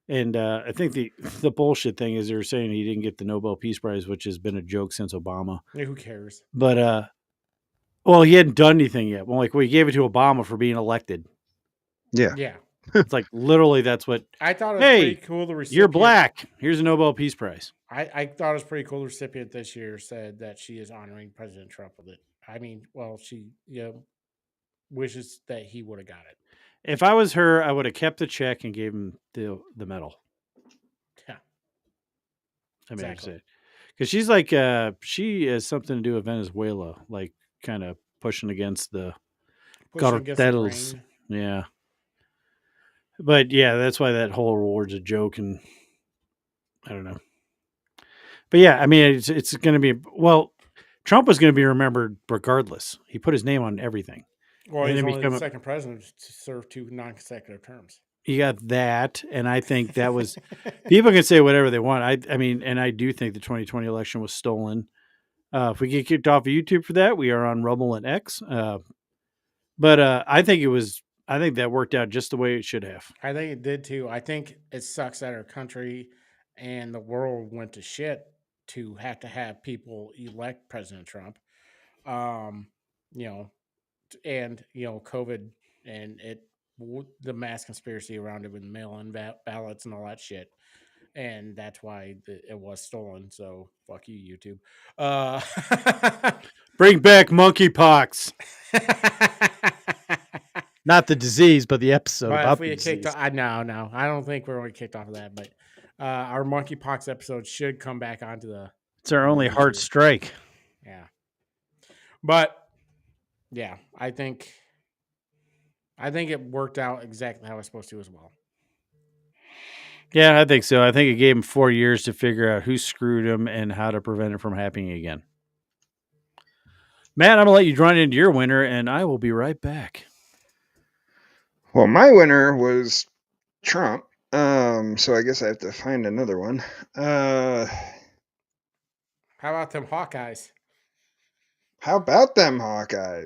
And I think the bullshit thing is they're saying he didn't get the Nobel Peace Prize, which has been a joke since Obama. Yeah, who cares? But, well, he hadn't done anything yet. Well, like, we gave it to Obama for being elected. Yeah. Yeah. It's like, literally, that's what. I thought it was pretty cool. The recipient, you're black. Here's a Nobel Peace Prize. I thought it was pretty cool. The recipient this year said that she is honoring President Trump with it. I mean, well, she wishes that he would have got it. If I was her, I would have kept the check and gave him the medal. Yeah. I mean, exactly. Because she's like, she has something to do with Venezuela, like kind of pushing against the cartels. Yeah. But yeah, that's why that whole award's a joke, and I don't know. But yeah, I mean, it's going to be, well, Trump was going to be remembered regardless. He put his name on everything. Well, he's only the second president to serve 2 non-consecutive terms. You got that, and I think that was people can say whatever they want. I mean, and I do think the 2020 election was stolen. If we get kicked off of YouTube for that, we are on Rumble and X. But I think that worked out just the way it should have. I think it did too. I think it sucks that our country and the world went to shit to have people elect President Trump. And COVID and the mass conspiracy around it with mail-in ballots and all that shit. And that's why it was stolen. So fuck you, YouTube. Bring back monkeypox. Not the disease, but the episode about the disease. No, I don't think we're going to get kicked off of that. But our monkeypox episode should come back onto the. It's our only heart strike. Yeah. But yeah, I think it worked out exactly how it's supposed to as well. Yeah, I think so. I think it gave him 4 years to figure out who screwed him and how to prevent it from happening again. Matt, I'm going to let you run into your winner, and I will be right back. Well, my winner was Trump. So I guess I have to find another one. How about them Hawkeyes?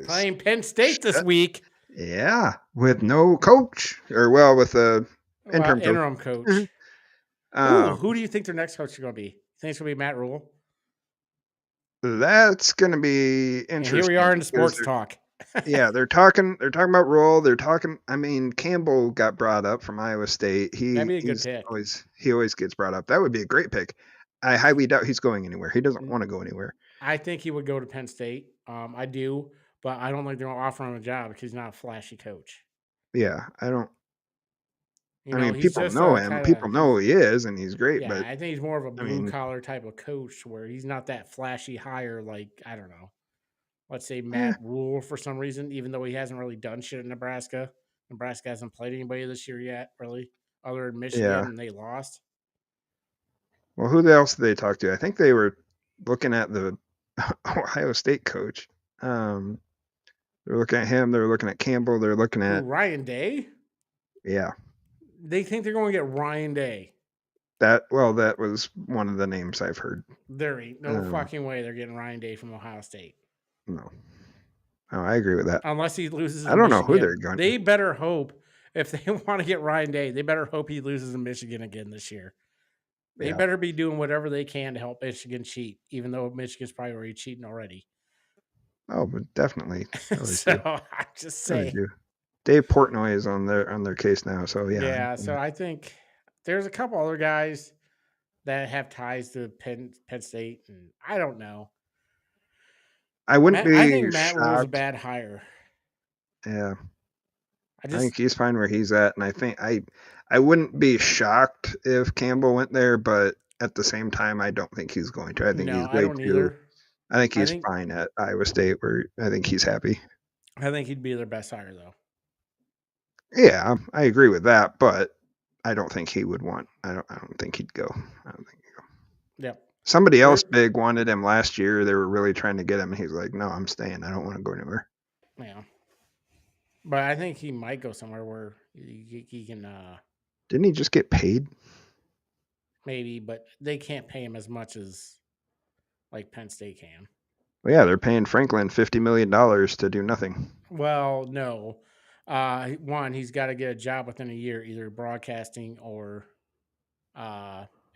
Playing Penn State this week. Yeah, with no coach, or with a interim coach. Who do you think their next coach is going to be? Think it's going to be Matt Rule? That's going to be interesting. And here we are in the sports talk. Yeah, they're talking about Rule. They're talking. I mean, Campbell got brought up from Iowa State. That'd be a good pick. He always gets brought up. That would be a great pick. I highly doubt he's going anywhere. He doesn't want to go anywhere. I think he would go to Penn State. I do, but I don't think they're going to offer him a job because he's not a flashy coach. Yeah, I don't. People know him. People know who he is, and he's great. Yeah, but I think he's more of a blue collar type of coach where he's not that flashy hire. Like, I don't know. Let's say Matt Rule for some reason, even though he hasn't really done shit in Nebraska. Nebraska hasn't played anybody this year yet, really, other than Michigan, Yeah. and they lost. Well, who else did they talk to? I think they were looking at the Ohio State coach. They're looking at him. They're looking at Campbell. They're looking at Ryan Day. Yeah. They think they're going to get Ryan Day. That was one of the names I've heard. There ain't no fucking way they're getting Ryan Day from Ohio State. No. Oh, I agree with that. Unless he loses. I don't know who they're going. They better hope, if they want to get Ryan Day, they better hope he loses in Michigan again this year. They better be doing whatever they can to help Michigan cheat, even though Michigan's probably already cheating already. Oh, but definitely. So I just say, Dave Portnoy is on their case now. So yeah. Yeah. So I think there's a couple other guys that have ties to Penn State, and I don't know. I wouldn't be. I think Matt shocked. was a bad hire. Yeah. I think he's fine where he's at, and I think I wouldn't be shocked if Campbell went there, but at the same time, I don't think he's going to. I think he's way too. I think he's fine at Iowa State, where I think he's happy. I think he'd be their best hire, though. Yeah, I agree with that, but I don't think he would want. I don't think he'd go. I don't think he'd go. Yep. Somebody else big wanted him last year. They were really trying to get him, and he's like, "No, I'm staying. I don't want to go anywhere." Yeah. But I think he might go somewhere where he can. Didn't he just get paid? Maybe, but they can't pay him as much as like Penn State can. Well, yeah, they're paying Franklin $50 million to do nothing. Well, no. One, he's got to get a job within a year, either broadcasting or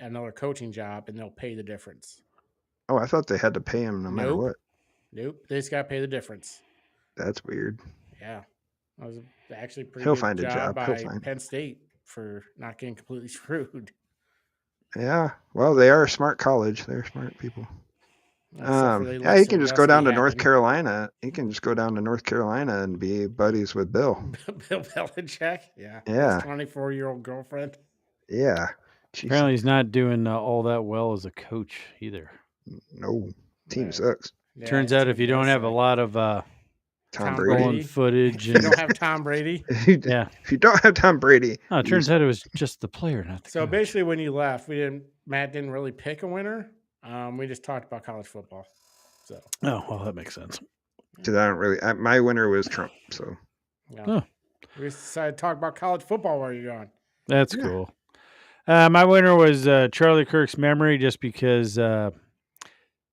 another coaching job, and they'll pay the difference. Oh, I thought they had to pay him no matter what. Nope. They just got to pay the difference. That's weird. Yeah. That was actually a pretty He'll good find a job by Penn State for not getting completely screwed. Yeah. Well, they are a smart college. They're smart people. Yeah, he can just go down to North Carolina. He can just go down to North Carolina and be buddies with Bill. Bill Belichick? Yeah. Yeah. His 24-year-old girlfriend. Yeah. Jeez. Apparently he's not doing all that well as a coach either. No. Team sucks. Yeah, turns out if you don't have a lot of Tom Brady footage. If you don't have Tom Brady. Yeah. If you don't have Tom Brady. Oh, it turns out it was just the player, not the coach. Basically when you left, Matt didn't really pick a winner. We just talked about college football. So. Oh, well, that makes sense. Because I don't really. My winner was Trump. So. Yeah. Oh. We just decided to talk about college football while you're gone. That's cool. My winner was Charlie Kirk's memory, just because there's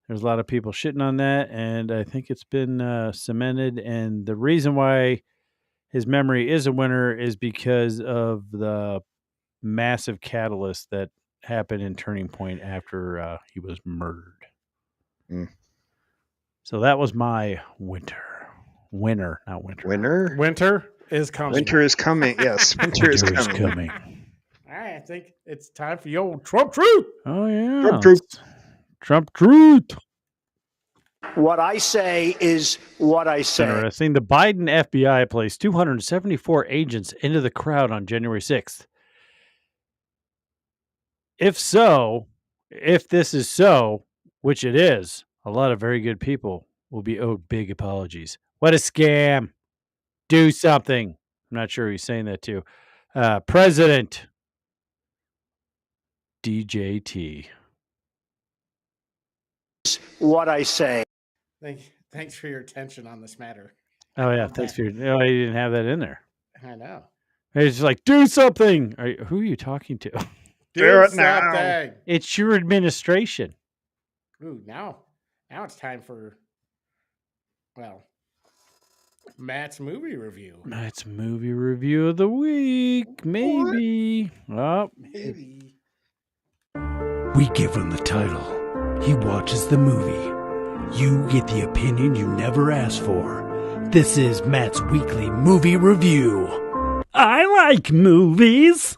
a lot of people shitting on that, and I think it's been cemented. And the reason why his memory is a winner is because of the massive catalyst that happened in Turning Point after he was murdered. So that was my winner, not winter. Winter is coming. Winter is coming. Yes, winter is coming. All right, I think it's time for your Trump truth. Oh yeah, Trump truth. Trump truth. What I say is what I say. Interesting. The Biden FBI placed 274 agents into the crowd on January 6th. If this is so, which it is, a lot of very good people will be owed big apologies. What a scam. Do something. I'm not sure who he's saying that to. President DJT. What I say. Thanks for your attention on this matter. Oh, yeah. Thanks for your... No, I didn't have that in there. I know. It's like, do something. Who are you talking to? Do it now. It's your administration. Ooh, now it's time for, Matt's movie review. Matt's movie review of the week. Maybe. Oh. Maybe. We give him the title. He watches the movie. You get the opinion you never asked for. This is Matt's weekly movie review. I like movies.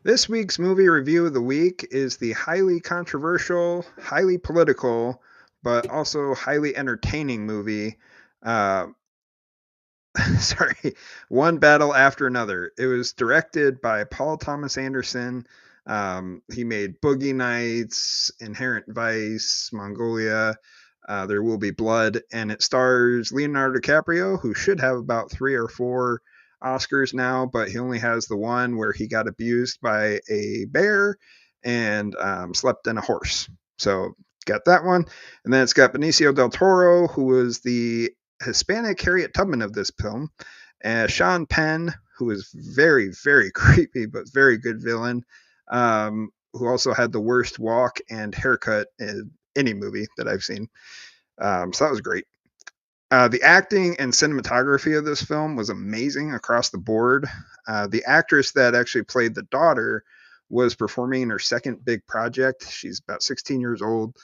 This week's movie review of the week is the highly controversial, highly political, but also highly entertaining movie. One Battle After Another. It was directed by Paul Thomas Anderson. He made Boogie Nights, Inherent Vice, Mongolia, There Will Be Blood, and it stars Leonardo DiCaprio, who should have about 3 or 4 Oscars now, but he only has the one where he got abused by a bear and slept in a horse. So got that one. And then it's got Benicio del Toro, who was the Hispanic Harriet Tubman of this film, and Sean Penn, who was very, very creepy, but very good villain, who also had the worst walk and haircut in any movie that I've seen. So that was great. The acting and cinematography of this film was amazing across the board. The actress that actually played the daughter was performing in her second big project. She's about 16 years old,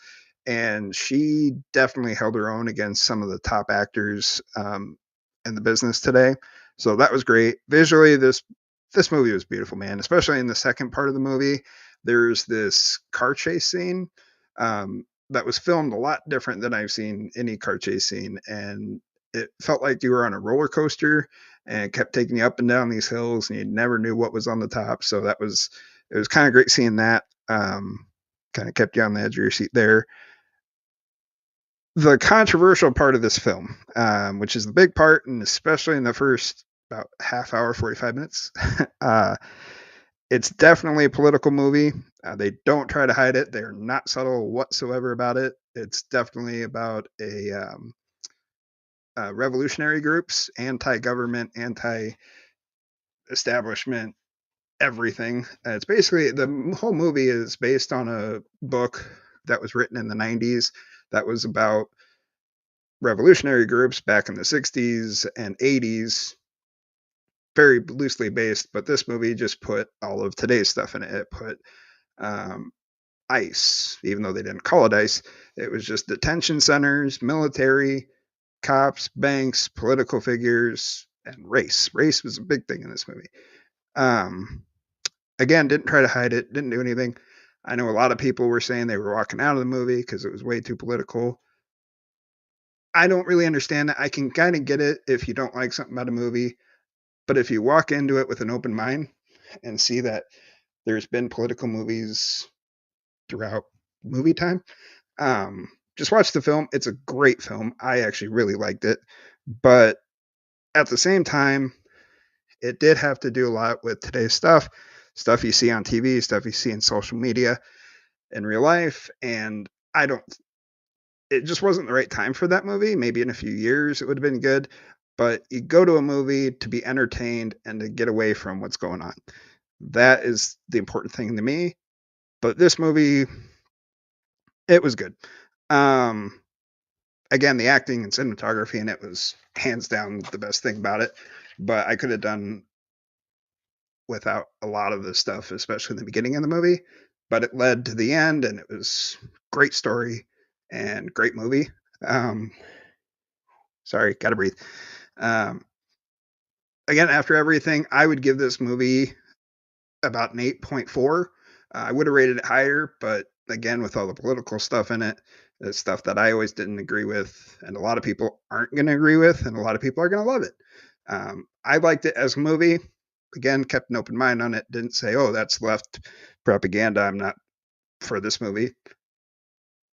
and she definitely held her own against some of the top actors in the business today. So that was great. Visually, this movie was beautiful, man. Especially in the second part of the movie, there's this car chase scene that was filmed a lot different than I've seen any car chase scene, and it felt like you were on a roller coaster and it kept taking you up and down these hills, and you never knew what was on the top. So it was kind of great seeing that. Kind of kept you on the edge of your seat there. The controversial part of this film, which is the big part, and especially in the first about half hour, 45 minutes, it's definitely a political movie. They don't try to hide it. They're not subtle whatsoever about it. It's definitely about revolutionary groups, anti-government, anti-establishment, everything. It's basically, the whole movie is based on a book that was written in the 90s that was about revolutionary groups back in the 60s and 80s, very loosely based, but this movie just put all of today's stuff in it. It put ICE, even though they didn't call it ICE. It was just detention centers, military, cops, banks, political figures, and race. Race was a big thing in this movie. Again, didn't try to hide it, didn't do anything. I know a lot of people were saying they were walking out of the movie because it was way too political. I don't really understand that. I can kind of get it if you don't like something about a movie, but if you walk into it with an open mind and see that there's been political movies throughout movie time, just watch the film. It's a great film. I actually really liked it, but at the same time, it did have to do a lot with today's stuff you see on TV, stuff you see in social media, in real life, and it just wasn't the right time for that movie. Maybe in a few years it would have been good, but you go to a movie to be entertained and to get away from what's going on. That is the important thing to me. But this movie, it was good. Again, the acting and cinematography in it was hands down the best thing about it, but I could have done without a lot of the stuff, especially in the beginning of the movie, but it led to the end, and it was great story and great movie. Sorry, gotta breathe. Again, after everything, I would give this movie about an 8.4. I would have rated it higher, but again, with all the political stuff in it, the stuff that I always didn't agree with, and a lot of people aren't going to agree with, and a lot of people are going to love it. I liked it as a movie. Again, kept an open mind on it. Didn't say, oh, that's left propaganda, I'm not for this movie.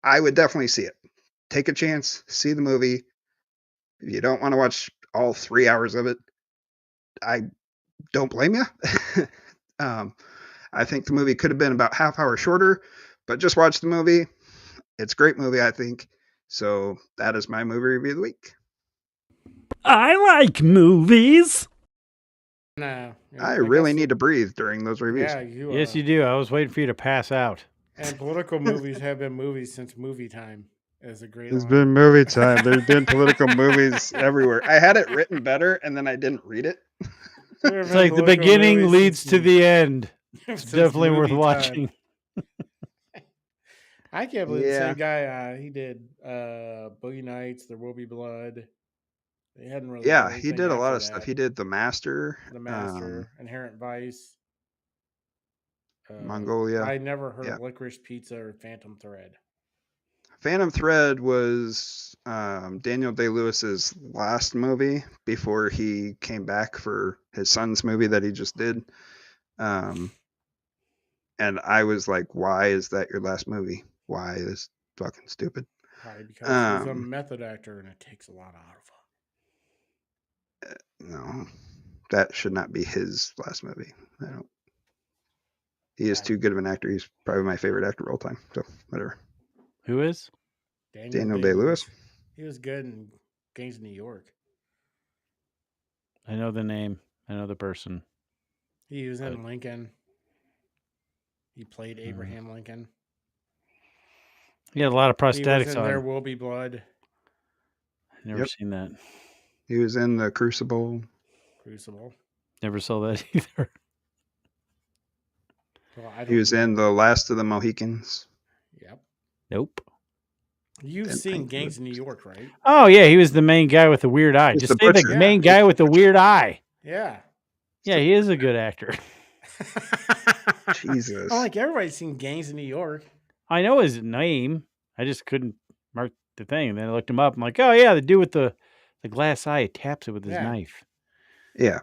I would definitely see it. Take a chance, see the movie. If you don't want to watch all 3 hours of it, I don't blame you. I think the movie could have been about half hour shorter, but just watch the movie. It's a great movie, I think. So that is my movie review of the week. I like movies. No, I really need to breathe during those reviews. Yeah, you. Yes, you do. I was waiting for you to pass out. And political movies have been movies since movie time. Is a great. It's been movie time. There's been political movies everywhere. I had it written better, and then I didn't read it. It's like the beginning leads to the end. It's definitely worth watching. I can't believe the same guy. He did Boogie Nights, There Will Be Blood. They hadn't really. Yeah, he did a lot of stuff. He did The Master. Inherent Vice. Mongolia. I never heard of Licorice Pizza or Phantom Thread. Phantom Thread was Daniel Day-Lewis's last movie before he came back for his son's movie that he just did. And I was like, why is that your last movie? Why? This fucking stupid. Probably because he's a method actor and it takes a lot out of him. No. that should not be his last movie. He is too good of an actor. He's probably my favorite actor of all time. So whatever. Who is? Daniel Day-Lewis. He was good in Gangs of New York. I know the name. I know the person. He was in Lincoln. He played Abraham Lincoln. He had a lot of prosthetics He was in on. There Will Be Blood. Never seen that. He was in The Crucible. Never saw that either. Well, He was in The Last of the Mohicans. Yep. Nope. You've seen Gangs of New York, right? Oh, yeah. He was the main guy with the weird eye. He's Just the say the butcher. main guy with the weird eye. Yeah. Yeah, he is a good actor. Jesus. I'm like, everybody's seen Gangs of New York. I know his name. I just couldn't mark the thing. And then I looked him up. I'm like, oh, yeah, the dude with the glass eye taps it with his knife. Yeah.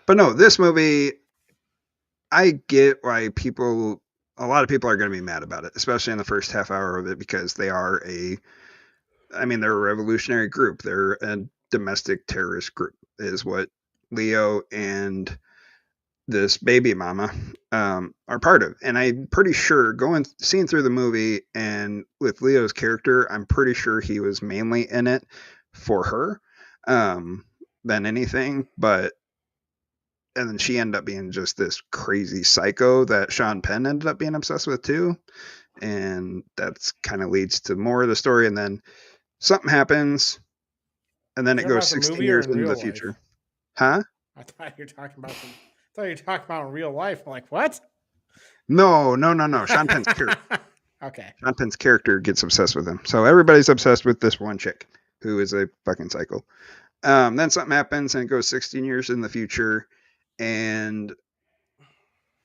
But no, this movie, I get why a lot of people are going to be mad about it, especially in the first half hour of it, because they're a revolutionary group. They're a domestic terrorist group, is what Leo and this baby mama are part of. And I'm pretty sure seeing through the movie and with Leo's character, I'm pretty sure he was mainly in it for her than anything. And then she ended up being just this crazy psycho that Sean Penn ended up being obsessed with too. And that's kind of leads to more of the story. And then something happens, and then it goes 16 years into the future. Huh? I thought you were talking about in real life. I'm like, what? No. Sean Penn's character. Okay. Sean Penn's character gets obsessed with him. So everybody's obsessed with this one chick who is a fucking psycho. Then something happens and it goes 16 years in the future, and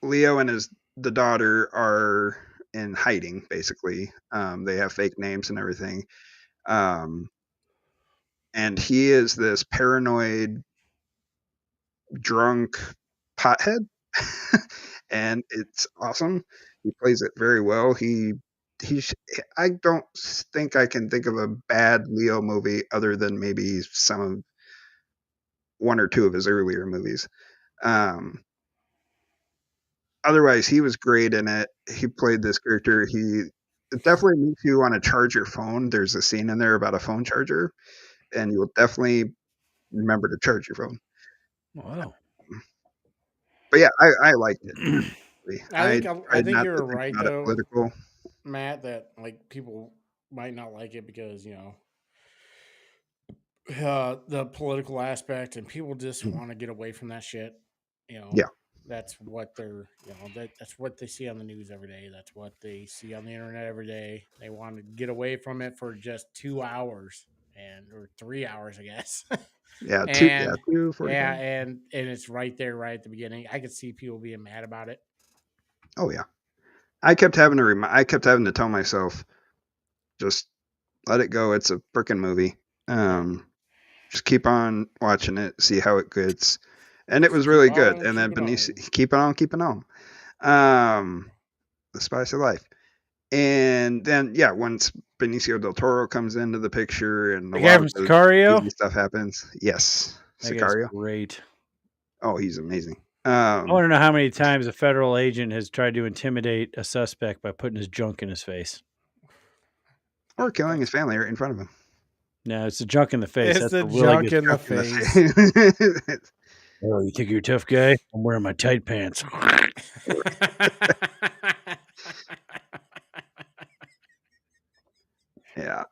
Leo and the daughter are in hiding, basically. They have fake names and everything. And he is this paranoid, drunk pothead. And it's awesome. He plays it very well. I don't think I can think of a bad Leo movie other than maybe one or two of his earlier movies. Otherwise, he was great in it. He played this character. It definitely makes you want to charge your phone. There's a scene in there about a phone charger, and you will definitely remember to charge your phone. Wow. But yeah, I liked it. I think you're right though, political. Matt, that like people might not like it because the political aspect, and people just want to get away from that shit. Yeah. That's what they're that's what they see on the news every day. That's what they see on the internet every day. They want to get away from it for just 2 hours or 3 hours, I guess. Yeah, and 2:45. and it's right there, right at the beginning. I could see people being mad about it. Oh yeah, I kept having to tell myself, just let it go. It's a freaking movie. Just keep on watching it, see how it gets, and it was really good. And then Benicio, keep on. The Spice of Life, and then once Benicio del Toro comes into the picture and the guy from Sicario stuff happens. Yes, that Sicario, guy's great. Oh, he's amazing. I want to know how many times a federal agent has tried to intimidate a suspect by putting his junk in his face. Or killing his family right in front of him. No, it's the junk in the face. It's the junk in the face. Oh, you think you're a tough guy? I'm wearing my tight pants. Yeah.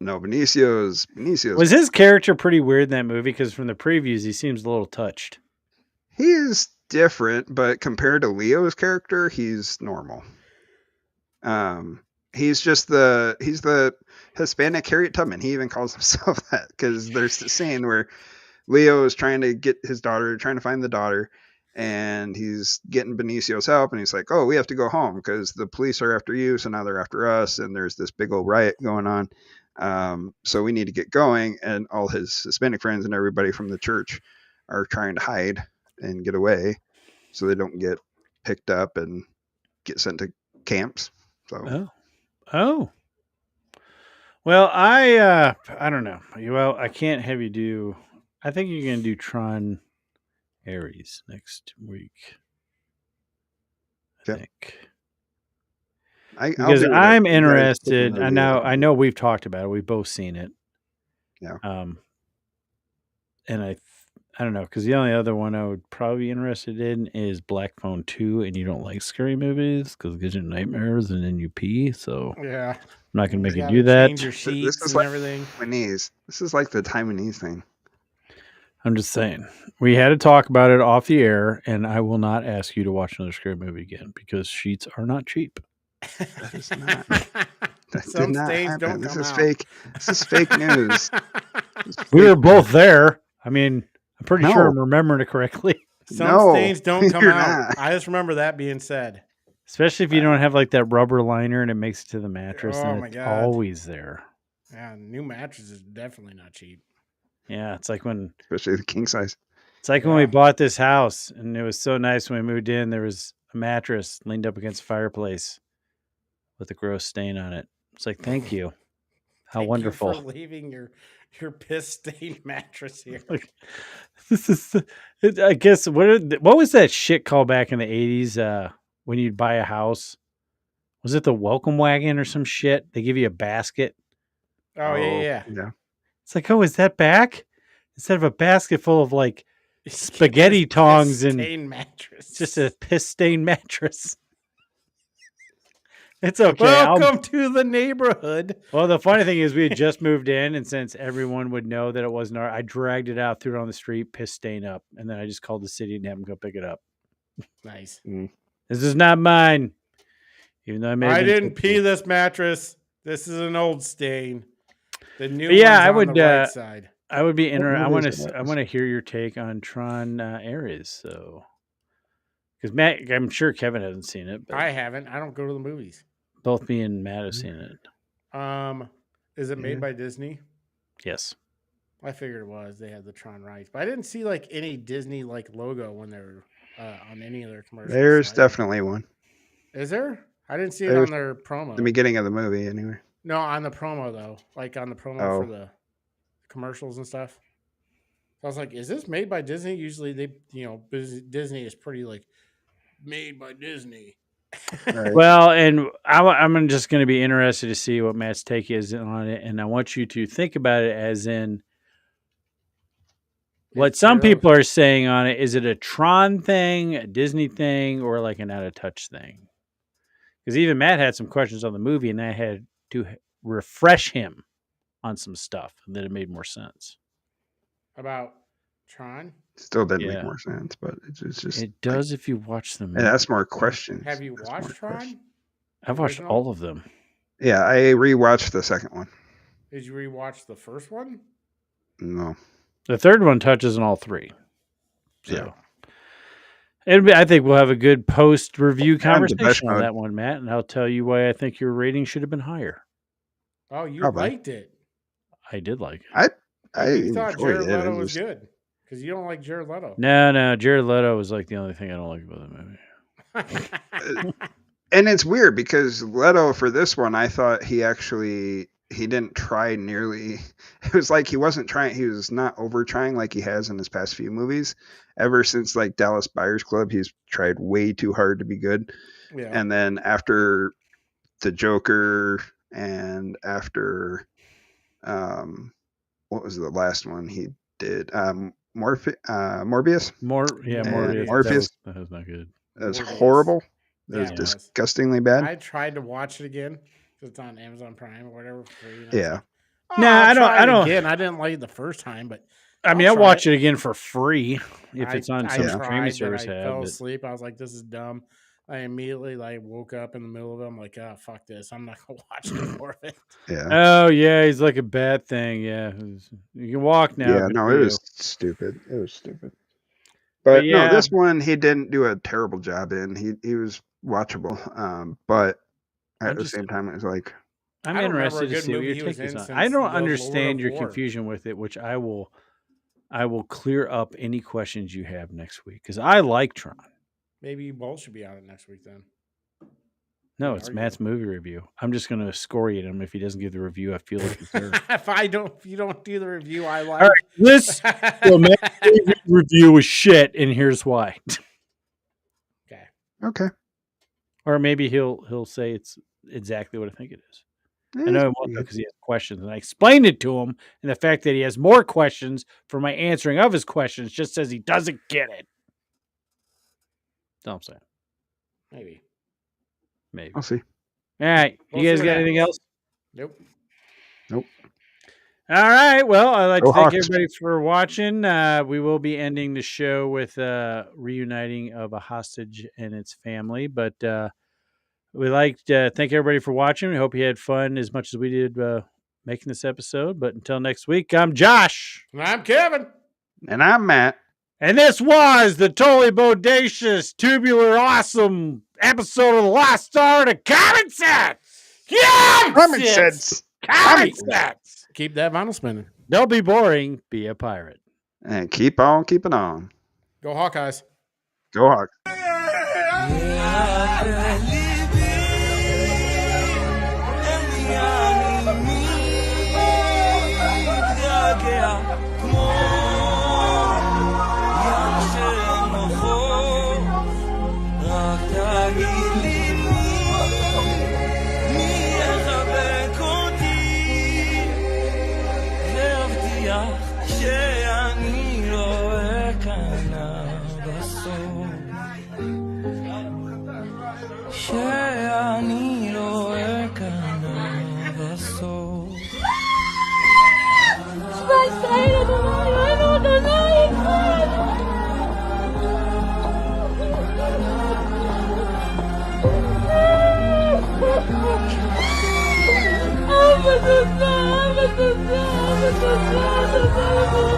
No, Benicio's. Was his character pretty weird in that movie? Because from the previews, he seems a little touched. He is different, but compared to Leo's character, he's normal. He's the Hispanic Harriet Tubman. He even calls himself that, because there's the scene where Leo is trying to find the daughter, and he's getting Benicio's help, and he's like, oh, we have to go home because the police are after you, so now they're after us, and there's this big old riot going on. So we need to get going, and all his Hispanic friends and everybody from the church are trying to hide and get away so they don't get picked up and get sent to camps. So well, I don't know. Well, I can't have you do. I think you're gonna do Tron Aries next week. I Yep. think. I'll Because be I'm a great interested. movie, I know we've talked about it. We've both seen it. Yeah. And I don't know, because the only other one I would probably be interested in is Black Phone 2, and you don't like scary movies because it gives you nightmares and then you pee. So Yeah, I'm not going to make you gotta do that. change your This sheets is and like everything. Taiwanese. This is like the Taiwanese thing. I'm just saying. We had to talk about it off the air, and I will not ask you to watch another scary movie again because sheets are not cheap. That is not. That Some did not stains happen. don't This come is out. fake. This is fake news. We were both there. I mean, I'm pretty sure I'm remembering it correctly. Some stains don't come you're out. not. I just remember that being said. Especially if you don't have like that rubber liner and it makes it to the mattress, Oh and my it's God. always there. Yeah, new mattress is definitely not cheap. Yeah, it's like when Especially the king size. It's like when we bought this house, and it was so nice when we moved in. There was a mattress leaned up against the fireplace with a gross stain on it. It's like, thank you. How Thank wonderful. you for leaving your piss stained mattress here. Like, this is, I guess, what was that shit called back in the 80s when you'd buy a house? Was it the welcome wagon or some shit? They give you a basket. Oh, yeah. It's like, oh, is that back? Instead of a basket full of like spaghetti tongs and stained mattress. just a piss stained mattress. It's okay. Welcome to the neighborhood. Well, the funny thing is we had just moved in, and since everyone would know that it wasn't I dragged it out, threw it on the street, piss stain up, and then I just called the city and had them go pick it up. Nice. This is not mine. Even though I didn't pee this mattress. This is an old stain. The new one's I on would, the right side. I would be interested. I want to hear your take on Tron Ares. So, because Matt, I'm sure Kevin hasn't seen it. But I haven't. I don't go to the movies. both me and Matt have seen it. Is it made by Disney? Yes. I figured it was. They had the Tron rights, but I didn't see like any Disney like logo when they were on any of their commercials. There's definitely one. Is there? I didn't see it on their promo. The beginning of the movie, anyway. No, on the promo though, like on the promo for the commercials and stuff. So I was like, "Is this made by Disney?" Usually, Disney is pretty like made by Disney. Right. Well, and I'm just going to be interested to see what Matt's take is on it, and I want you to think about it as in what some people are saying on it. Is it a Tron thing, a Disney thing, or like an out of touch thing? Because even Matt had some questions on the movie, and I had to refresh him on some stuff that it made more sense. About Tron? Still didn't make more sense, but it's just. It does if you watch them. And that's more questions. Have you watched Tron? I've watched all of them. Yeah, I rewatched the second one. Did you rewatch the first one? No. The third one touches on all three. So. Yeah. I think we'll have a good post-review conversation on that one, Matt, and I'll tell you why I think your rating should have been higher. Oh, you liked it. I did like it. You thought Jared Leto was good because you don't like Jared Leto. No, Jared Leto was like the only thing I don't like about the movie. And it's weird because Leto for this one, I thought he didn't try nearly. It was like he wasn't trying. He was not over trying like he has in his past few movies. Ever since like Dallas Buyers Club, he's tried way too hard to be good. Yeah. And then after the Joker and after, what was the last one he did? Morbius. Morbius. That was not good. That was horrible. That was disgustingly bad. I tried to watch it again. It's on Amazon Prime or whatever. Yeah. I don't. Again, I didn't like it the first time, but I mean, I'll watch it again for free if it's on some tried, streaming service. I fell asleep. I was like, "This is dumb." I immediately woke up in the middle of it. I'm like, "Oh, fuck this! I'm not gonna watch any more of it." Yeah. Oh yeah, he's like a bad thing. Yeah, you can walk now. Yeah, no, it was stupid. It was stupid. But no, this one he didn't do a terrible job in. He was watchable. But at the same time, it was like. I'm interested to see what your take is on. I don't understand your confusion with it, which I will clear up any questions you have next week because I like Tron. Maybe you both should be on it next week then. No, it's Matt's movie review. I'm just going to excoriate him if he doesn't give the review. I feel like if you don't do the review, I like. All right, this Matt's movie review is shit, and here's why. Okay. Or maybe he'll say it's exactly what I think it is. I know he won't because he has questions, and I explained it to him. And the fact that he has more questions for my answering of his questions just says he doesn't get it. That's all I'm saying. Maybe. I'll see. All right. We'll You guys see got what anything happens. else? Nope. All right. Well, I'd like Go to thank Hawks. everybody for watching. We will be ending the show with reuniting of a hostage and its family. But we'd like to thank everybody for watching. We hope you had fun as much as we did making this episode. But until next week, I'm Josh. And I'm Kevin. And I'm Matt. And this was the totally bodacious, tubular, awesome episode of The Lost Art of Common Sense. Common sense. Common sense. Keep that vinyl spinning. Don't be boring. Be a pirate. And keep on keeping on. Go Hawkeyes. Go Hawks. שאני רואה כאן בסוף. שמע ישראל אדוני, אלוהינו אדוני אחד. אבא תודה, אבא תודה, אבא תודה, תודה.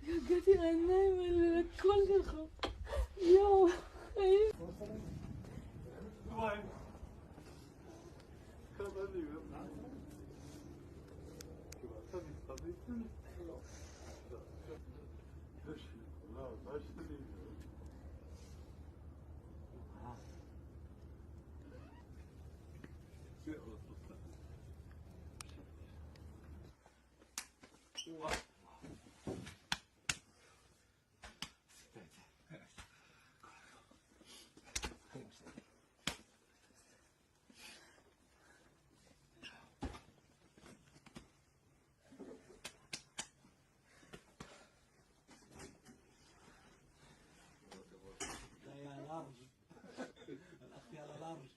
הגעתי לעיניים האלה, לקול שלך. יואו, הלכתי על הלארג'.